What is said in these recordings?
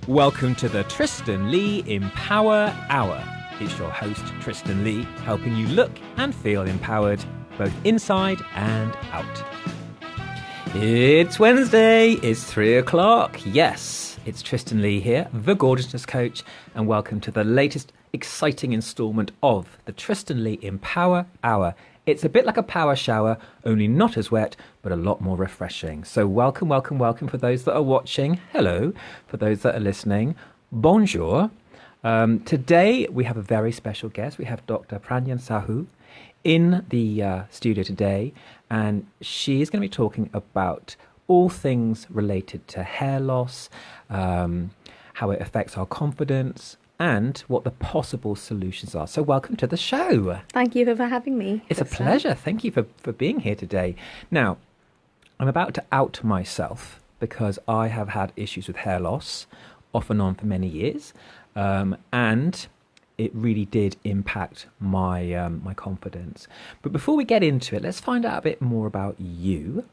Welcome to the Tristan Lee Empower Hour. It's your host, Tristan Lee, helping you look and feel empowered, both inside and out. It's Wednesday, it's 3 o'clock. Yes, it's Tristan Lee here, the Gorgeousness Coach, and welcome to the latest exciting instalment of the Tristan Lee Empower Hour. It's a bit like a power shower, only not as wet, but a lot more refreshing. So welcome, welcome, welcome for those that are watching. Hello. For those that are listening, bonjour. Today, we have a very special guest. We have Dr. Pranyan Sahu in the studio today, and she is going to be talking about all things related to hair loss, how it affects our confidence, and what the possible solutions are. So welcome to the show. Thank you for having me. It's a pleasure. Thank you for being here today. Now, I'm about to out myself because I have had issues with hair loss off and on for many years. And it really did impact my my confidence. But before we get into it, let's find out a bit more about you.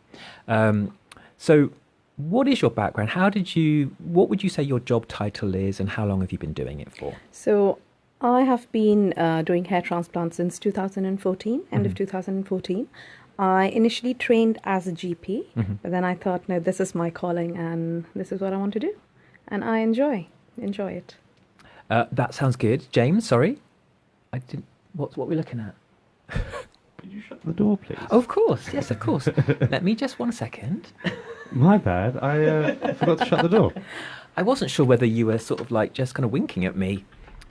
So what is your background? What would you say your job title is, and how long have you been doing it for? So I have been doing hair transplants since 2014, end of 2014. I initially trained as a GP, but then I thought, no, this is my calling and this is what I want to do. And I enjoy it. That sounds good. James, sorry. I didn't. What are we looking at? Could you shut the door, please? Oh, of course. Yes, of course. Let me just 1 second. My bad. I forgot to shut the door. I wasn't sure whether you were sort of like just kind of winking at me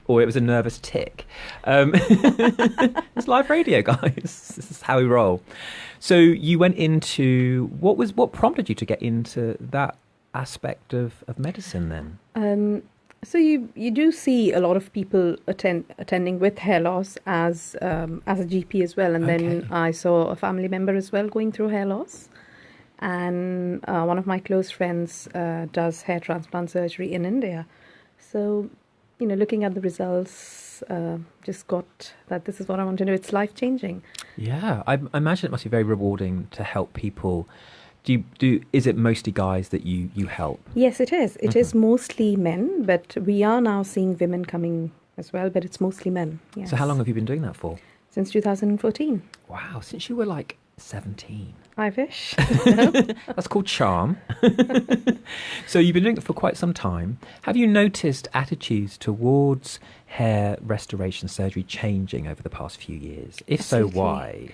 or it was a nervous tick. It's live radio, guys. This is how we roll. So you went into, what prompted you to get into that aspect of medicine then? So you do see a lot of people attending with hair loss as a GP as well. And then I saw a family member as well going through hair loss. And one of my close friends does hair transplant surgery in India. So, looking at the results, just got that this is what I want to do. It's life-changing. Yeah, I imagine it must be very rewarding to help people. Is it mostly guys that you help? Yes, it is. It is mostly men, but we are now seeing women coming as well, but it's mostly men. Yes. So how long have you been doing that for? Since 2014. Wow, since you were like 17. I wish. That's called charm. So you've been doing it for quite some time. Have you noticed attitudes towards hair restoration surgery changing over the past few years? If Absolutely. So, why?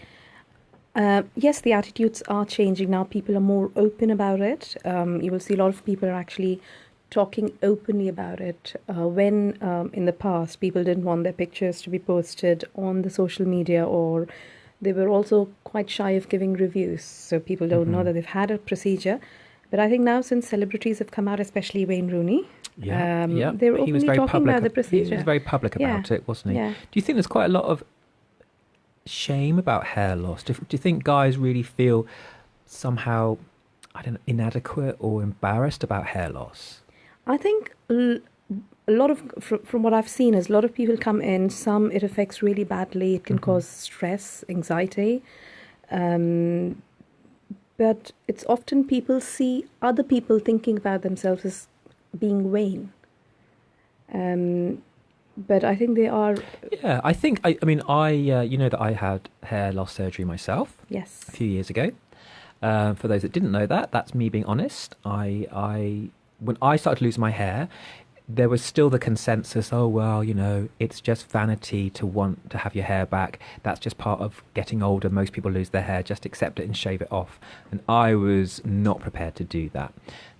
Yes, the attitudes are changing now. People are more open about it. You will see a lot of people are actually talking openly about it. When in the past, people didn't want their pictures to be posted on the social media, or they were also quite shy of giving reviews. So people don't know that they've had a procedure. But I think now, since celebrities have come out, especially Wayne Rooney, they're openly talking about the procedure. He was very public about it, wasn't he? Yeah. Do you think there's quite a lot of shame about hair loss? Do you think guys really feel somehow, inadequate or embarrassed about hair loss? I think a lot of, from what I've seen, is a lot of people come in. Some it affects really badly. It can cause stress, anxiety. But it's often people see other people thinking about themselves as being vain. But I think they are. Yeah, I think, that I had hair loss surgery myself. Yes. A few years ago. For those that didn't know that, that's me being honest. When I started to lose my hair, there was still the consensus, it's just vanity to want to have your hair back. That's just part of getting older. Most people lose their hair, just accept it and shave it off. And I was not prepared to do that.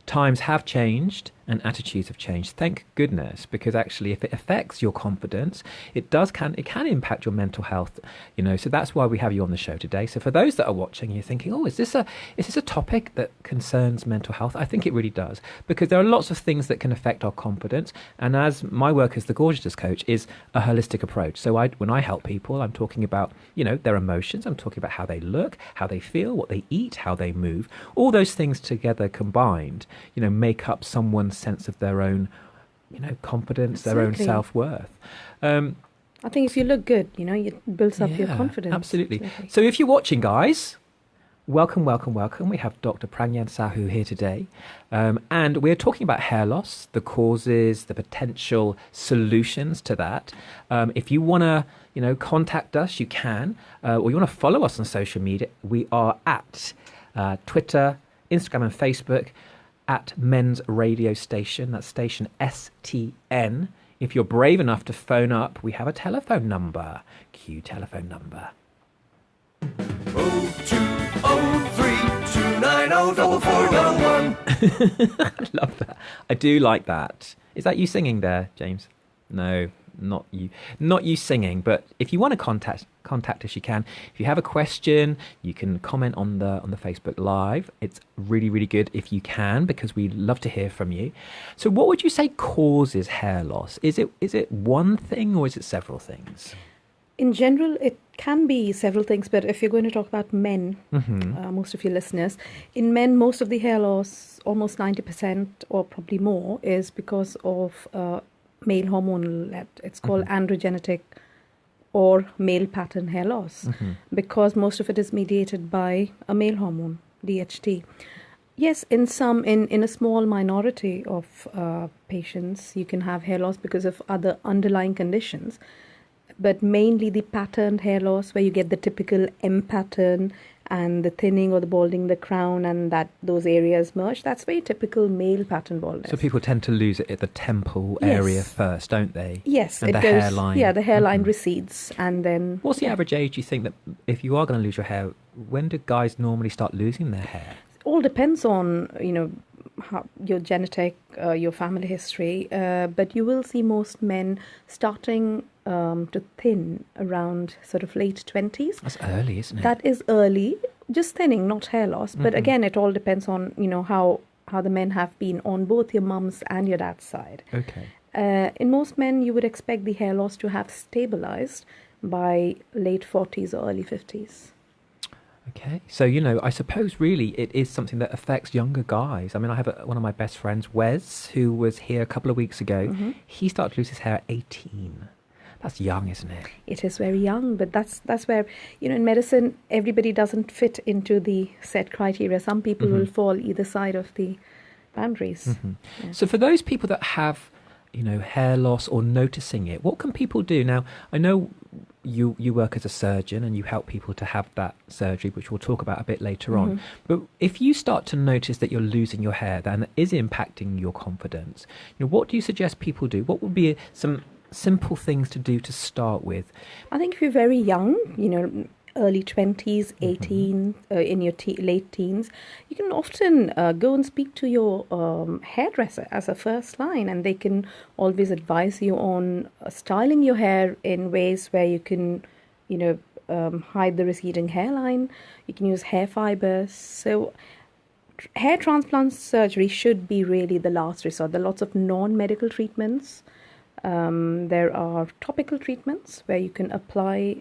Times have changed and attitudes have changed. Thank goodness, because actually if it affects your confidence, it can impact your mental health, so that's why we have you on the show today. So for those that are watching, you're thinking, is this a topic that concerns mental health? I think it really does, because there are lots of things that can affect our confidence. And as my work as the Gorgeousness Coach is a holistic approach. So when I help people, I'm talking about, their emotions. I'm talking about how they look, how they feel, what they eat, how they move. All those things together combined, make up someone's sense of their own, confidence, Absolutely. their own self-worth. I think if you look good, it builds up your confidence. Absolutely. So if you're watching, guys, Welcome, welcome, welcome. We have Dr. Pragyan Sahu here today. And we're talking about hair loss, the causes, the potential solutions to that. If you want to, contact us, you can. Or you want to follow us on social media, we are at Twitter, Instagram and Facebook at Men's Radio Station. That's station STN. If you're brave enough to phone up, we have a telephone number. Cue telephone number. 0203-290-4411. I love that. I do like that. Is that you singing there, James? No, not you. Not you singing, but if you want to contact us, you can. If you have a question, you can comment on the Facebook Live. It's really, really good if you can, because we love to hear from you. So what would you say causes hair loss? Is it one thing or is it several things? In general, it can be several things, but if you're going to talk about men, most of your listeners, in men, most of the hair loss, almost 90% or probably more, is because of male hormonal, it's called androgenetic or male pattern hair loss, because most of it is mediated by a male hormone, DHT. Yes, in a small minority of patients, you can have hair loss because of other underlying conditions. But mainly the patterned hair loss, where you get the typical M pattern and the thinning or the balding, the crown, and that those areas merge. That's very typical male pattern baldness. So people tend to lose it at the temple area first, don't they? Yes, and it the goes. Hairline. Yeah, the hairline recedes, and then. What's the average age you think that if you are going to lose your hair? When do guys normally start losing their hair? All depends on your genetic, your family history, but you will see most men starting to thin around sort of late 20s. That's early, isn't it? That is early, just thinning, not hair loss. But again, it all depends on how the men have been on both your mum's and your dad's side. Okay. In most men, you would expect the hair loss to have stabilized by late 40s or early 50s. Okay, so I suppose really it is something that affects younger guys. I mean, I have one of my best friends, Wes, who was here a couple of weeks ago. He started to lose his hair at 18. That's young, isn't it? It is very young, but that's where, in medicine, everybody doesn't fit into the set criteria. Some people will fall either side of the boundaries. Yeah. So for those people that have, hair loss or noticing it, what can people do? Now, I know you work as a surgeon and you help people to have that surgery, which we'll talk about a bit later on. But if you start to notice that you're losing your hair, then it is impacting your confidence. What do you suggest people do? What would be some simple things to do to start with? I think if you're very young, early 20s, 18, in your late teens, you can often go and speak to your hairdresser as a first line, and they can always advise you on styling your hair in ways where you can, hide the receding hairline. You can use hair fibers. So hair transplant surgery should be really the last resort. There are lots of non-medical treatments. There are topical treatments where you can apply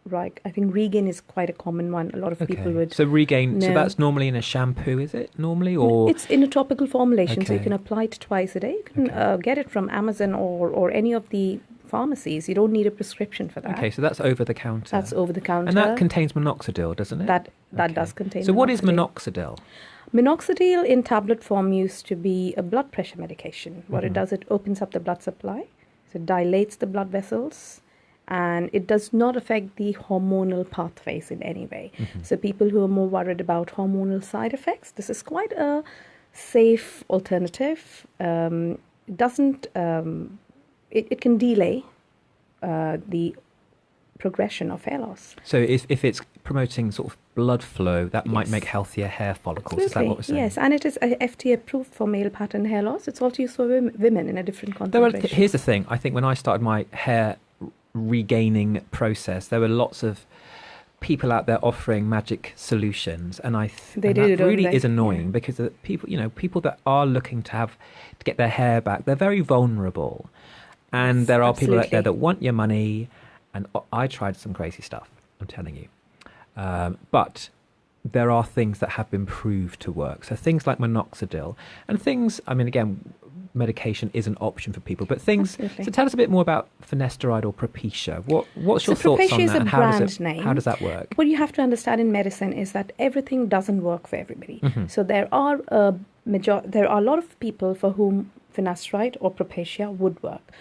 right. I think Regain is quite a common one. A lot of people would. So Regain, know. So that's normally in a shampoo, is it? Normally, or it's in a topical formulation, so you Okay. can apply it twice a day. You can get it from Amazon or any of the pharmacies. You don't need a prescription for that. okay, so that's over the counter. That's over the counter. And that contains minoxidil, doesn't it? That Okay. does contain. So what is minoxidil? minoxidil? Minoxidil in tablet form used to be a blood pressure medication. What it does, it opens up the blood supply, so it dilates the blood vessels, and it does not affect the hormonal pathways in any way. So people who are more worried about hormonal side effects, this is quite a safe alternative. It doesn't. It can delay the progression of hair loss. So if it's promoting sort of blood flow, that might Yes. make healthier hair follicles. Is that what we're saying? Yes, and it is FDA approved for male pattern hair loss. It's also used for women in a different There are, concentration. here's the thing. I think when I started my hair regaining process, there were lots of people out there offering magic solutions, and They and do, that don't really they? is annoying because the people that are looking to get their hair back, they're very vulnerable, and Yes, there are people out there absolutely. that want your money. And I tried some crazy stuff, I'm telling you, but there are things that have been proved to work. So things like minoxidil and things, I mean, again, medication is an option for people, but things. Absolutely. So tell us a bit more about finasteride or Propecia. What's your So thoughts on Propecia is that, a and brand name. how does that work? What you have to understand in medicine is that everything doesn't work for everybody. Mm-hmm. So there are a lot of people for whom finasteride or Propecia would work.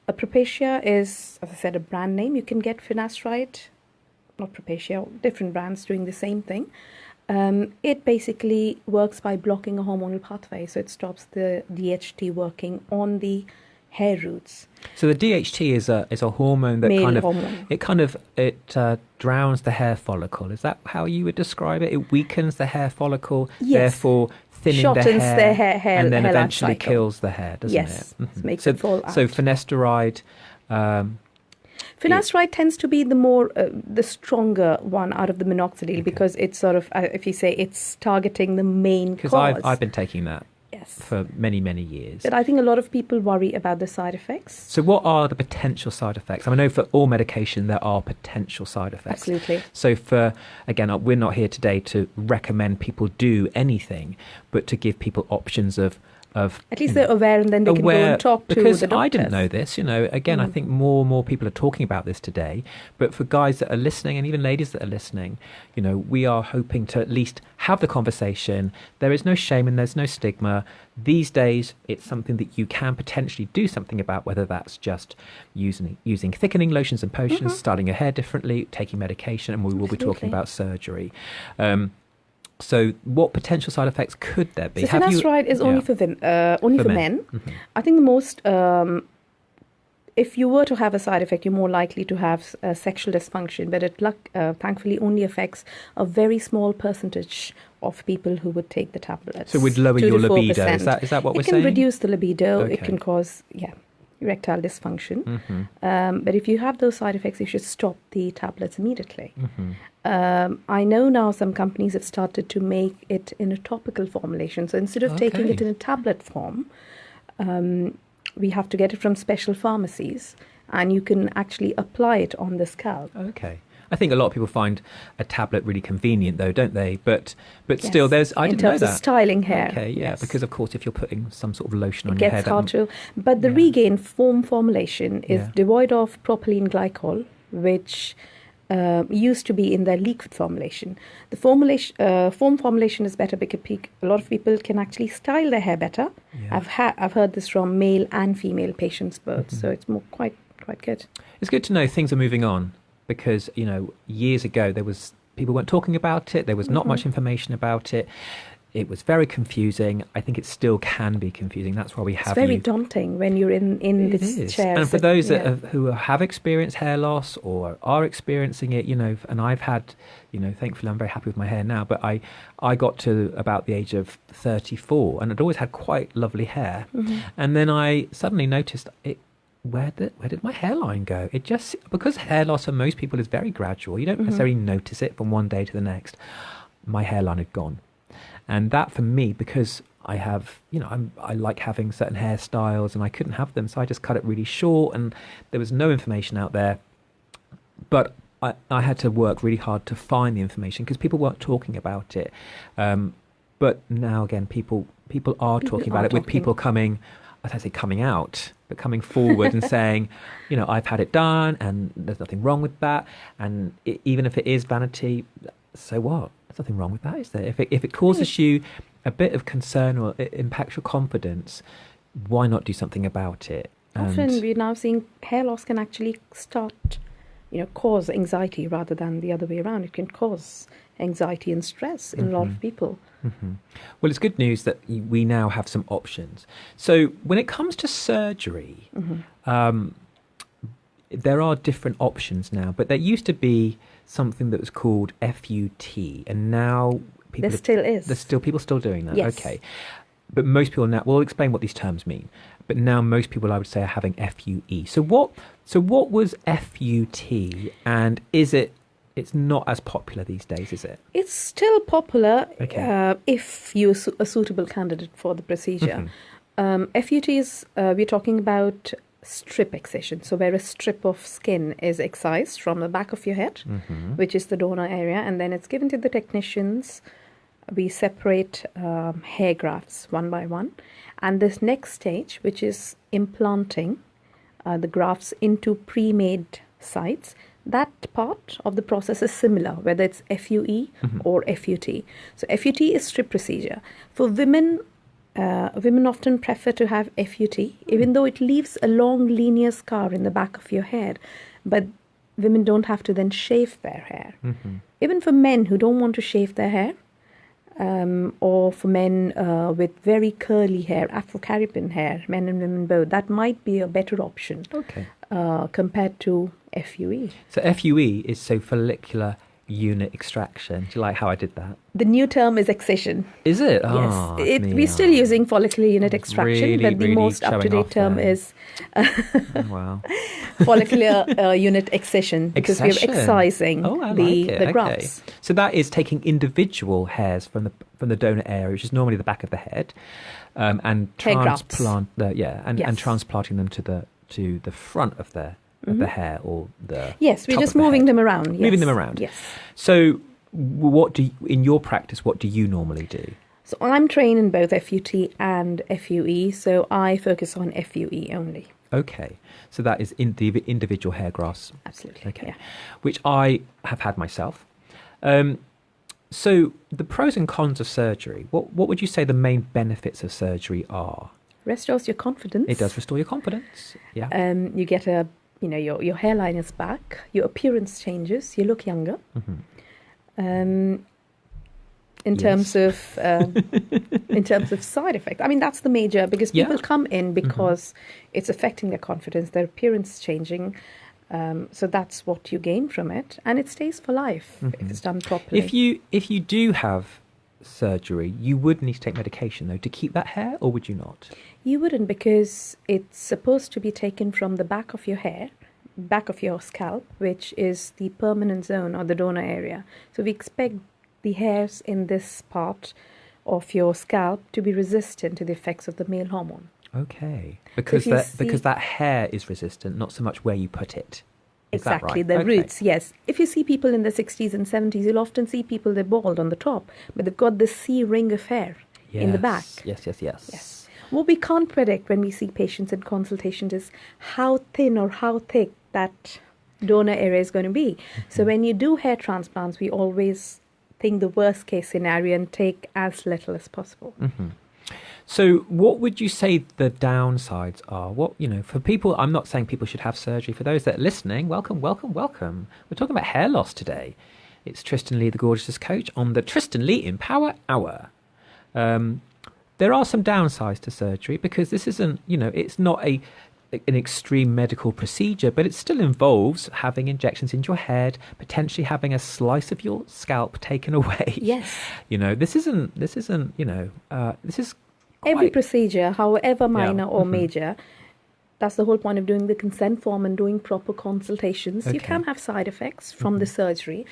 Propecia is, as I said, a brand name. You can get finasteride, not Propecia, different brands doing the same thing. It basically works by blocking a hormonal pathway, so it stops the DHT working on the hair roots. So the DHT is a hormone that Male hormone. it drowns the hair follicle. Is that how you would describe it? It weakens the hair follicle, Yes. therefore thinning Shortens the hair, the hair and then hair life eventually cycle. kills the hair, doesn't Yes, it? Mhm. makes it fall out. So finasteride. Finasteride tends to be the stronger one out of the minoxidil because it's sort of, if you say, it's targeting the main Because cause. I've been taking that Yes. for many, many years. But I think a lot of people worry about the side effects. So what are the potential side effects? I know for all medication there are potential side effects. Absolutely. So again, we're not here today to recommend people do anything, but to give people options of At least they're aware, and then they can go and talk to because the doctors. I didn't know this. Again, I think more and more people are talking about this today. But for guys that are listening, and even ladies that are listening, we are hoping to at least have the conversation. There is no shame and there's no stigma. These days, it's something that you can potentially do something about, whether that's just using thickening lotions and potions, styling your hair differently, taking medication, and we will be talking Absolutely. about surgery. So what potential side effects could there be? So finasteride is only for men. Mm-hmm. I think the most, if you were to have a side effect, you're more likely to have sexual dysfunction, but it thankfully only affects a very small percentage of people who would take the tablets. So it would lower 2 your to 4%. libido. Is that what we're saying? It can reduce the libido. Okay. It can cause, erectile dysfunction. Mm-hmm. But if you have those side effects, you should stop the tablets immediately. Mm-hmm. I know now some companies have started to make it in a topical formulation. So instead of taking Okay. it in a tablet form, we have to get it from special pharmacies, and you can actually apply it on the scalp. Okay. I think a lot of people find a tablet really convenient, though, don't they? But Yes. still, I didn't know that. In terms of styling hair. Okay, yeah, yes. because of course, if you're putting some sort of lotion It on your gets hair, hard to. But the Regain foam formulation is Yeah. devoid of propylene glycol, which used to be in their liquid formulation. The foam formulation is better because a lot of people can actually style their hair better. Yeah. I've heard this from male and female patients both, so it's quite good. It's good to know things are moving on, because years ago people weren't talking about it. There was not much information about it. It was very confusing. I think it still can be confusing. That's why we have It's very you. daunting when you're in It this is. chair. And for those who have experienced hair loss or are experiencing it, and I've had, thankfully I'm very happy with my hair now, but I got to about the age of 34 and I'd always had quite lovely hair. Mm-hmm. And then I suddenly noticed where did my hairline go? It just, because hair loss for most people is very gradual. You don't necessarily notice it from one day to the next. My hairline had gone. And that for me, because I have, I like having certain hairstyles and I couldn't have them. So I just cut it really short and there was no information out there. But I had to work really hard to find the information because people weren't talking about it. But now again, people are talking about it with people coming, I don't say coming out, but coming forward and saying, I've had it done and there's nothing wrong with that. And even if it is vanity, so what? There's nothing wrong with that, is there? If it causes you a bit of concern or it impacts your confidence, why not do something about it? Often we're now seeing hair loss can actually start, cause anxiety rather than the other way around. It can cause anxiety and stress in a lot of people. Mm-hmm. Well, it's good news that we now have some options. So when it comes to surgery, there are different options now, but there used to be something that was called FUT, and now people There's still people still doing that. Yes. Okay, but most people now, we'll explain what these terms mean. But now most people, I would say, are having FUE. So what was FUT, and it's not as popular these days, is it? It's still popular Okay. if you're a suitable candidate for the procedure. FUT is, we're talking about strip excision. So where a strip of skin is excised from the back of your head, which is the donor area, and then it's given to the technicians. We separate hair grafts one by one. And this next stage, which is implanting the grafts into pre-made sites, that part of the process is similar, whether it's FUE or FUT. So FUT is strip procedure. For women, women often prefer to have FUT, even though it leaves a long linear scar in the back of your head. But women don't have to then shave their hair. Even for men who don't want to shave their hair, or for men with very curly hair, Afro-Caribbean hair, men and women both, that might be a better option compared to FUE. So FUE is so follicular unit extraction. Do you like how I did that? The new term is excision. Is it? Yes. We're still using follicular unit extraction, but the most up-to-date term is wow. follicular unit excision, because we're excising the grafts. So that is taking individual hairs from the donor area, which is normally the back of the head, and transplanting them to the front of the hair or the yes, we're just moving them around. Yes. Moving them around. Yes. So, in your practice, what do you normally do? So I'm trained in both FUT and FUE, so I focus on FUE only. Okay, so that is in the individual hair grafts. Absolutely. Okay, yeah. Which I have had myself. So the pros and cons of surgery. What would you say the main benefits of surgery are? Restores your confidence. It does restore your confidence. Yeah. You get your hairline is back. Your appearance changes. You look younger. In terms of side effects, I mean, that's the major, because people come in because it's affecting their confidence, their appearance changing. So that's what you gain from it, and it stays for life if it's done properly. If you do have surgery, you would need to take medication though to keep that hair, or would you not? You wouldn't, because it's supposed to be taken from the back of your hair, back of your scalp, which is the permanent zone or the donor area. So we expect the hairs in this part of your scalp to be resistant to the effects of the male hormone. Okay, because that hair is resistant, not so much where you put it. Is exactly, that right? The roots, yes. If you see people in the 60s and 70s, you'll often see people, they're bald on the top, but they've got this C ring of hair in the back. Yes. What we can't predict when we see patients in consultations is how thin or how thick that donor area is going to be. So when you do hair transplants, we always think the worst case scenario and take as little as possible. So what would you say the downsides are? For people, I'm not saying people should have surgery. For those that are listening, welcome. We're talking about hair loss today. It's Tristan Lee, the Gorgeous Coach, on the Tristan Lee Empower Hour. There are some downsides to surgery, because this isn't, it's not an extreme medical procedure, but it still involves having injections into your head, potentially having a slice of your scalp taken away. Yes. This is every procedure, however minor or major, that's the whole point of doing the consent form and doing proper consultations. You can have side effects from the surgery,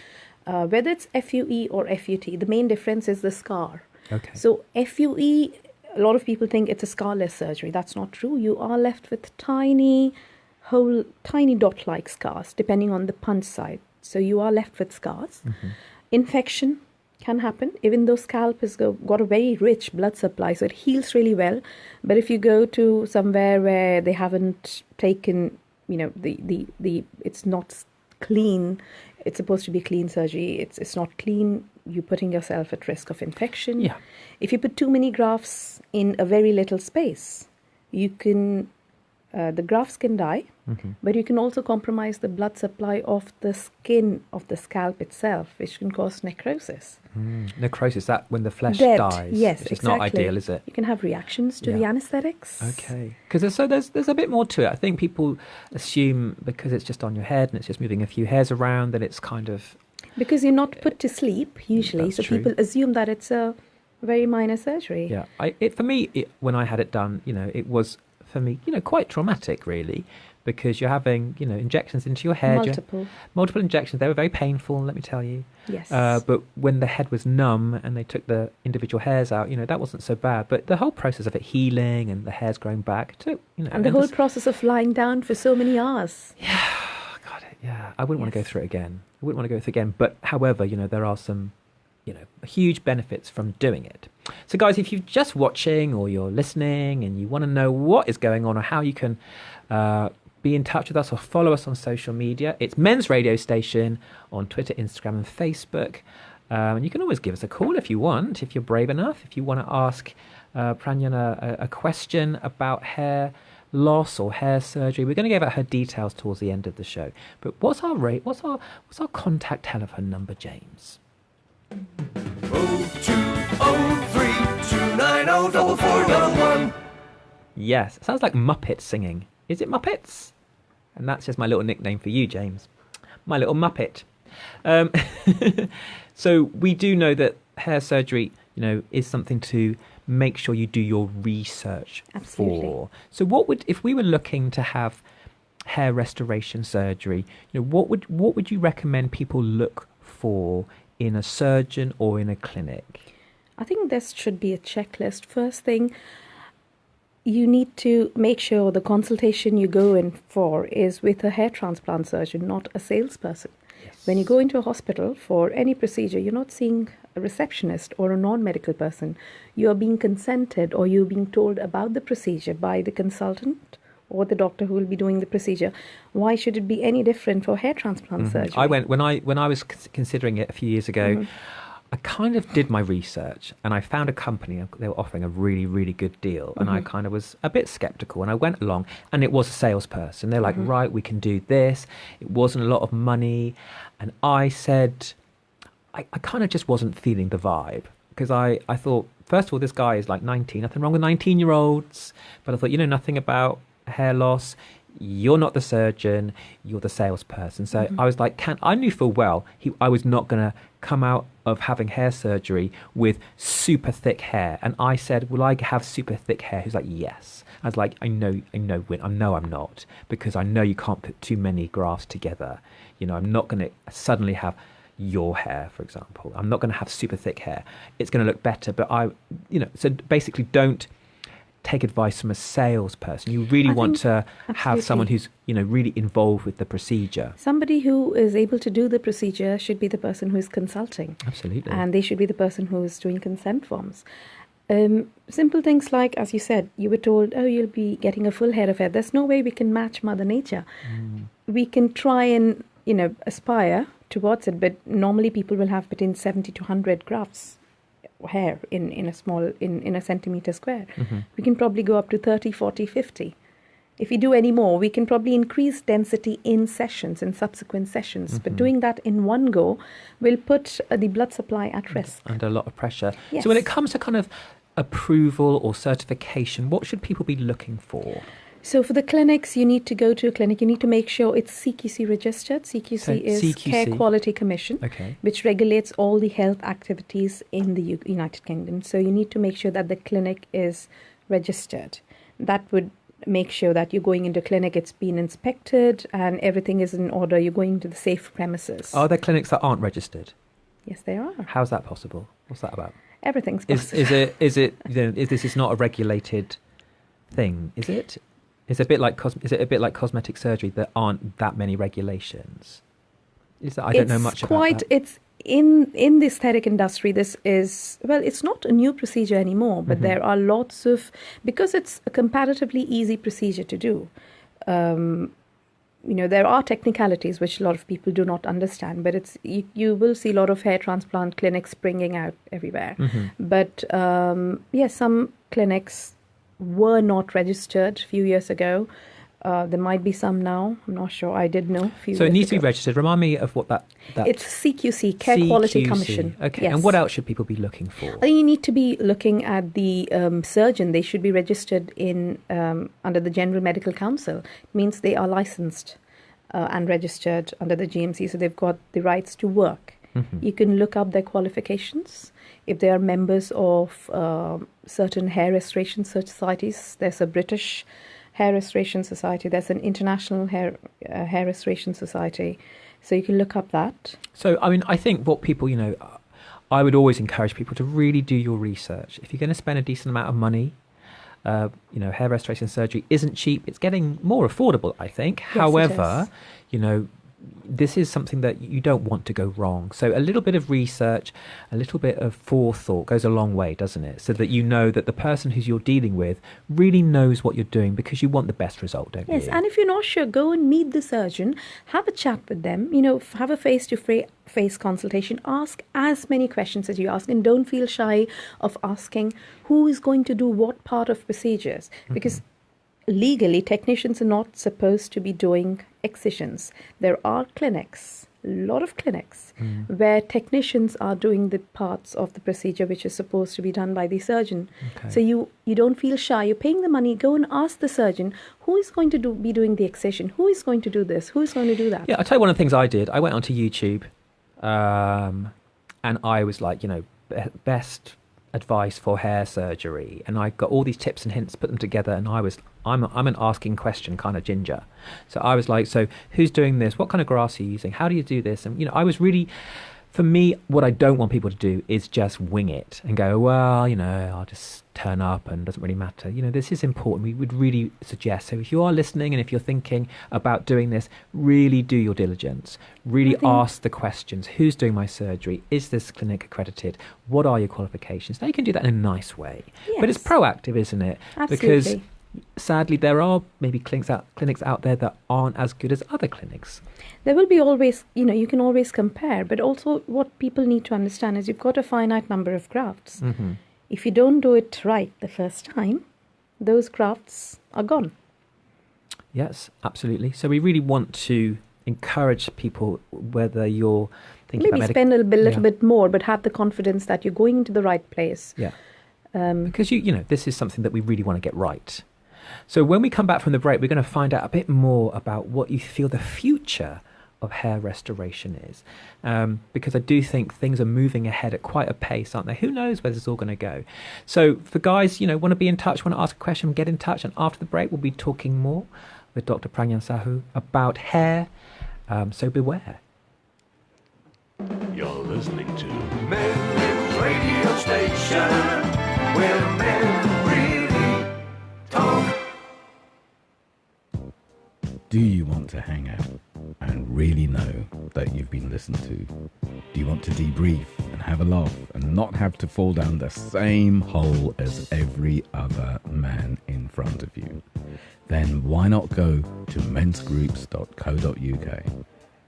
whether it's FUE or FUT. The main difference is the scar. Okay. So FUE, a lot of people think it's a scarless surgery. That's not true. You are left with tiny dot-like scars, depending on the punch site. So you are left with scars. Infection can happen, even though scalp has got a very rich blood supply, so it heals really well. But if you go to somewhere where they haven't taken, it's not clean. It's supposed to be clean surgery. It's not clean. You're putting yourself at risk of infection. Yeah. If you put too many grafts in a very little space, you can the grafts can die, but you can also compromise the blood supply of the skin of the scalp itself, which can cause necrosis. Necrosis, that when the flesh Dead. dies. Yes, which exactly. is not ideal, is it? You can have reactions to the anesthetics. Okay. Because there's a bit more to it. I think people assume because it's just on your head and it's just moving a few hairs around that it's kind of... Because you're not put to sleep, usually, so true. People assume that it's a very minor surgery. Yeah. For me, when I had it done, it was, for me, quite traumatic, really, because you're having, injections into your hair. Multiple injections. They were very painful, let me tell you. Yes. But when the head was numb and they took the individual hairs out, that wasn't so bad. But the whole process of it healing and the hairs growing back took, And the whole process of lying down for so many hours. Yeah, got it. Yeah, I wouldn't want to go through it again. But however, there are some, huge benefits from doing it. So guys, if you're just watching or you're listening and you want to know what is going on or how you can be in touch with us or follow us on social media, it's Men's Radio Station on Twitter, Instagram and Facebook. And you can always give us a call if you want, if you're brave enough, if you want to ask Pranjan a question about hair loss or hair surgery. We're going to give out her details towards the end of the show. But what's our contact telephone number, James? 0203-290-4411. Yes, it sounds like Muppets singing. Is it Muppets? And that's just my little nickname for you, James. My little Muppet. So we do know that hair surgery, is something to make sure you do your research for. So if we were looking to have hair restoration surgery, what would you recommend people look for in a surgeon or in a clinic? I think this should be a checklist. First thing, you need to make sure the consultation you go in for is with a hair transplant surgeon, not a salesperson. Yes. When you go into a hospital for any procedure, you're not seeing a receptionist or a non-medical person. You are being consented or you're being told about the procedure by the consultant or the doctor who will be doing the procedure. Why should it be any different for hair transplant surgery? I went when I was considering it a few years ago. I kind of did my research and I found a company, they were offering a really, really good deal. And I kind of was a bit skeptical and I went along and it was a salesperson. They're like, right, we can do this. It wasn't a lot of money. And I said, I kind of just wasn't feeling the vibe because I thought, first of all, this guy is like 19, nothing wrong with 19-year-olds. But I thought, nothing about hair loss. You're not the surgeon, you're the salesperson. So I was like, I knew full well I was not going to come out of having hair surgery with super thick hair. And I said, will I have super thick hair? He was like, yes. I was like, I know, I'm not, because I know you can't put too many grafts together. I'm not going to suddenly have your hair, for example. I'm not going to have super thick hair. It's going to look better. But so basically don't take advice from a salesperson. You really want to have someone who's really involved with the procedure. Somebody who is able to do the procedure should be the person who is consulting. Absolutely. And they should be the person who is doing consent forms. Simple things like, as you said, you were told, you'll be getting a full head of hair. There's no way we can match Mother Nature. We can try and aspire towards it, but normally people will have between 70 to 100 grafts hair in a centimeter square. We can probably go up to 30, 40, 50. If we do any more, we can probably increase density in subsequent sessions. But doing that in one go will put the blood supply at risk. Under a lot of pressure. Yes. So when it comes to kind of approval or certification, what should people be looking for? So for the clinics, you need to go to a clinic. You need to make sure it's CQC registered. CQC is Care Quality Commission, which regulates all the health activities in the United Kingdom. So you need to make sure that the clinic is registered. That would make sure that you're going into a clinic, it's been inspected and everything is in order. You're going to the safe premises. Are there clinics that aren't registered? Yes, they are. How's that possible? What's that about? Everything's possible. Is this not a regulated thing? Is it? Is it a bit like cosmetic surgery? There aren't that many regulations. I don't know much about that. It's in the aesthetic industry. This is it's not a new procedure anymore, but there are lots of, because it's a comparatively easy procedure to do. There are technicalities which a lot of people do not understand, but you will see a lot of hair transplant clinics springing out everywhere. But some clinics were not registered a few years ago. There might be some now. I'm not sure. I did know a few years ago. So it needs to be registered. Remind me of what that... It's CQC, Care Quality Commission. Okay. Yes. And what else should people be looking for? I think you need to be looking at the surgeon. They should be registered in under the General Medical Council. It means they are licensed and registered under the GMC, so they've got the rights to work. You can look up their qualifications. If they are members of certain hair restoration societies, there's a British Hair Restoration Society. There's an international hair restoration society, so you can look up that. So, I mean, I think what people, I would always encourage people to really do your research. If you're going to spend a decent amount of money, hair restoration surgery isn't cheap. It's getting more affordable, I think. Yes, However, this is something that you don't want to go wrong. So a little bit of research, a little bit of forethought goes a long way, doesn't it? So that you know that the person who you're dealing with really knows what you're doing, because you want the best result, don't you? Yes, and if you're not sure, go and meet the surgeon, have a chat with them, have a face-to-face consultation, ask as many questions as you ask, and don't feel shy of asking who is going to do what part of procedures, because legally, technicians are not supposed to be doing excisions. There are clinics, a lot of clinics, where technicians are doing the parts of the procedure which is supposed to be done by the surgeon. Okay. So you don't feel shy. You're paying the money. Go and ask the surgeon who is going to be doing the excision, who is going to do this, who is going to do that. Yeah, I'll tell you one of the things I did. I went onto YouTube and I was like, best advice for hair surgery, and I got all these tips and hints, put them together, and I'm an asking question kind of ginger. So I was like, so who's doing this? What kind of grass are you using? How do you do this? And I was really, for me, what I don't want people to do is just wing it and go, well, I'll just turn up and it doesn't really matter. This is important. We would really suggest, so if you are listening and if you're thinking about doing this, really do your diligence. Really ask the questions. Who's doing my surgery? Is this clinic accredited? What are your qualifications? Now, you can do that in a nice way. Yes. But it's proactive, isn't it? Absolutely. Because sadly, there are maybe clinics out there that aren't as good as other clinics. There will be always, you can always compare, but also what people need to understand is you've got a finite number of grafts. Mm-hmm. If you don't do it right the first time, those grafts are gone. Yes, absolutely. So we really want to encourage people, whether you're thinking Maybe about spend a little bit more, but have the confidence that you're going into the right place. Yeah. Because this is something that we really want to get right. So when we come back from the break, we're going to find out a bit more about what you feel the future of hair restoration is. Because I do think things are moving ahead at quite a pace, aren't they? Who knows where this is all going to go? So for guys, want to be in touch, want to ask a question, get in touch. And after the break, we'll be talking more with Dr. Pragyan Sahu about hair. So beware. You're listening to Men's Radio Station, where men really talk. Do you want to hang out and really know that you've been listened to? Do you want to debrief and have a laugh and not have to fall down the same hole as every other man in front of you? Then why not go to mensgroups.co.uk?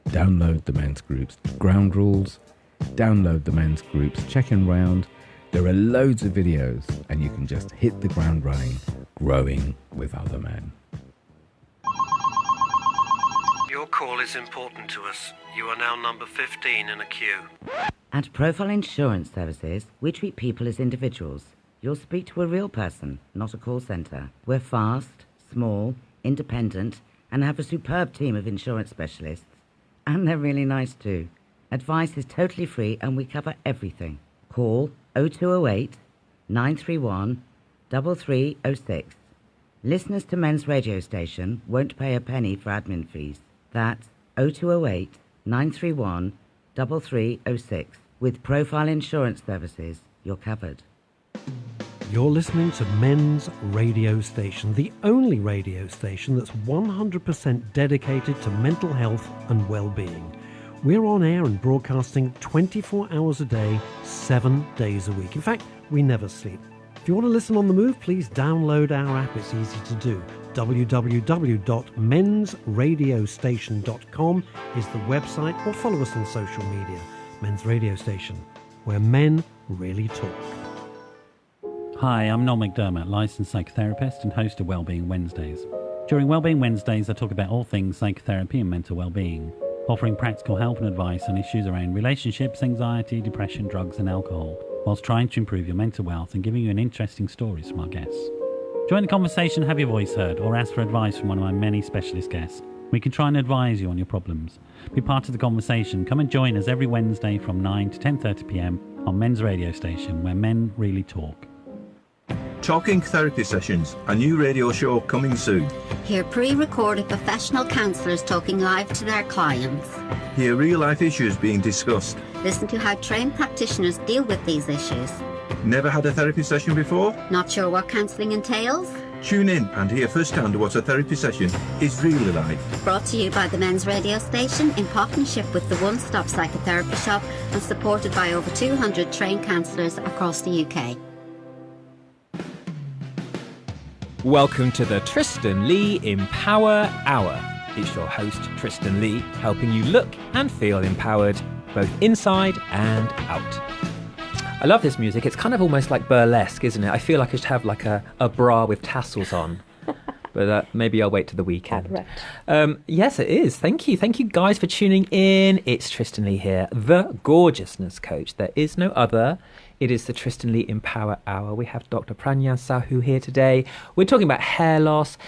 Download the Men's Groups ground rules, download the Men's Groups check-in round. There are loads of videos and you can just hit the ground running, growing with other men. Your call is important to us. You are now number 15 in a queue. At Profile Insurance Services, we treat people as individuals. You'll speak to a real person, not a call centre. We're fast, small, independent, and have a superb team of insurance specialists. And they're really nice too. Advice is totally free and we cover everything. Call 0208 931 3306. Listeners to Men's Radio Station won't pay a penny for admin fees. That's 0208 931 3306. With Profile Insurance Services, you're covered. You're listening to Men's Radio Station, the only radio station that's 100% dedicated to mental health and well-being. We're on air and broadcasting 24 hours a day, 7 days a week. In fact, we never sleep. If you want to listen on the move, please download our app. It's easy to do. www.mensradiostation.com is the website, or follow us on social media. Men's Radio Station, where men really talk. Hi, I'm Noel McDermott, licensed psychotherapist and host of Wellbeing Wednesdays. During Wellbeing Wednesdays, I talk about all things psychotherapy and mental well-being, offering practical help and advice on issues around relationships, anxiety, depression, drugs and alcohol, whilst trying to improve your mental health and giving you an interesting stories from our guests. Join the conversation, have your voice heard, or ask for advice from one of my many specialist guests. We can try and advise you on your problems. Be part of the conversation. Come and join us every Wednesday from 9 to 10:30 p.m. on Men's Radio Station, where men really talk. Talking Therapy Sessions, a new radio show coming soon. Hear pre-recorded professional counsellors talking live to their clients. Hear real-life issues being discussed. Listen to how trained practitioners deal with these issues. Never had a therapy session before? Not sure what counselling entails? Tune in and hear firsthand what a therapy session is really like. Brought to you by the Men's Radio Station in partnership with the One Stop Psychotherapy Shop and supported by over 200 trained counsellors across the UK. Welcome to the Tristan Lee Empower Hour. It's your host, Tristan Lee, helping you look and feel empowered, both inside and out. I love this music. It's kind of almost like burlesque, isn't it? I feel like I should have like a bra with tassels on. But maybe I'll wait till the weekend. Yes, it is. Thank you. Thank you guys for tuning in. It's Tristan Lee here, the gorgeousness coach. There is no other. It is the Tristan Lee Empower Hour. We have Dr. Pranyan Sahu here today. We're talking about hair loss,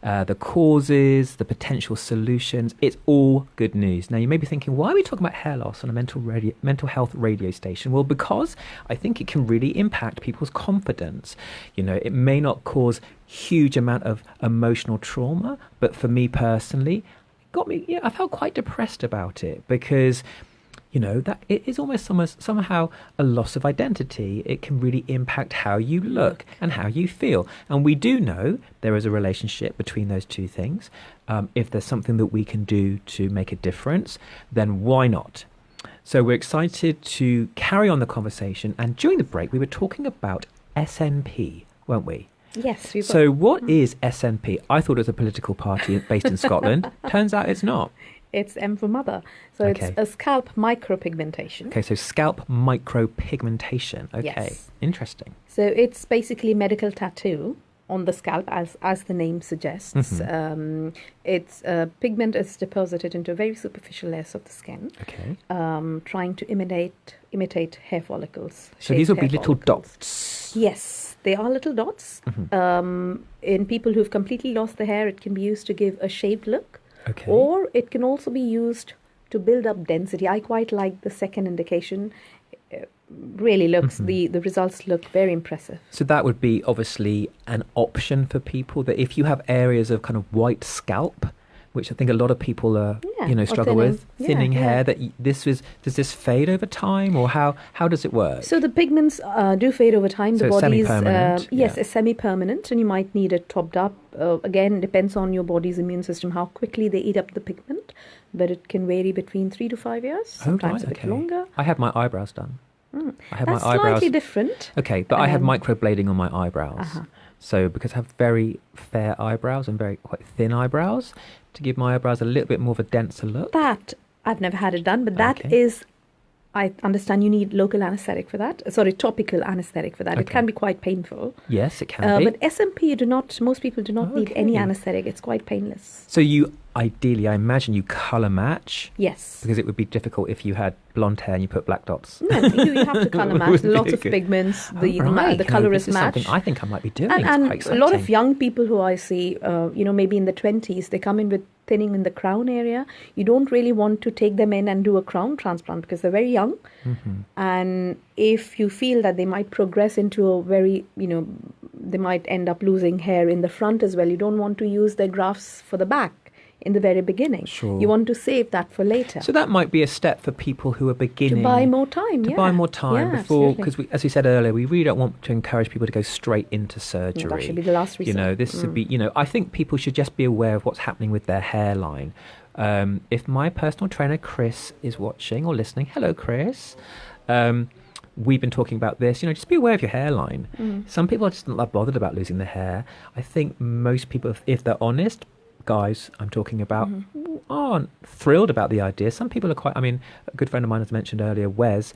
the causes, the potential solutions. It's all good news. Now, you may be thinking, why are we talking about hair loss on a mental health radio station? Well, because I think it can really impact people's confidence. You know, it may not cause huge amount of emotional trauma, but for me personally, it got me, I felt quite depressed about it because, you know, that it is almost somehow a loss of identity. It can really impact how you look and how you feel. And we do know there is a relationship between those two things. If there's something that we can do to make a difference, then why not? So we're excited to carry on the conversation. And during the break, we were talking about SNP, weren't we? Yes. So what is SNP? I thought it was a political party based in Scotland. Turns out it's not. It's M for mother. So it's a scalp micropigmentation. Okay, so scalp micropigmentation. Okay, yes. Interesting. So it's basically medical tattoo on the scalp, as the name suggests. Mm-hmm. It's pigment is deposited into very superficial layers of the skin. Okay. Trying to imitate hair follicles. So these will be little dots. Yes, they are little dots. Mm-hmm. In people who've completely lost the hair, it can be used to give a shaved look. Okay. Or it can also be used to build up density. I quite like the second indication. Really looks, the results look very impressive. So that would be obviously an option for people, that if you have areas of kind of white scalp, which I think a lot of people struggle with, thinning hair, that does this fade over time, or how does it work? So the pigments do fade over time. So the it's body's semi-permanent? it's semi-permanent, and you might need it topped up. Again, depends on your body's immune system, how quickly they eat up the pigment, but it can vary between 3 to 5 years, sometimes a bit longer. I had my eyebrows done. I had That's my eyebrows slightly different. Okay, but I had microblading on my eyebrows. So because I have very fair eyebrows and very quite thin eyebrows, to give my eyebrows a little bit more of a denser look. That, I've never had it done, but that is, I understand you need local anesthetic for that. Topical anesthetic for that. Okay. It can be quite painful. Yes, it can be. But SMP, most people do not need any anesthetic. It's quite painless. So you, ideally, I imagine you colour match? Yes. Because it would be difficult if you had blonde hair and you put black dots. No, you have to colour match. Lots of pigments. The colour is matched. Something I think I might be doing. And a lot of young people who I see, maybe in the 20s, they come in with thinning in the crown area. You don't really want to take them in and do a crown transplant because they're very young. Mm-hmm. And if you feel that they might progress into a very, they might end up losing hair in the front as well, you don't want to use their grafts for the back in the very beginning. Sure. You want to save that for later. So that might be a step for people who are beginning. To buy more time, buy more time before, absolutely. because as we said earlier, we really don't want to encourage people to go straight into surgery. That should be the last resort. This should be, I think people should just be aware of what's happening with their hairline. If my personal trainer, Chris, is watching or listening, hello, Chris. We've been talking about this, just be aware of your hairline. Some people are just not that bothered about losing their hair. I think most people, if they're honest, guys I'm talking about, aren't thrilled about the idea. Some people are quite, a good friend of mine, as mentioned earlier, Wes,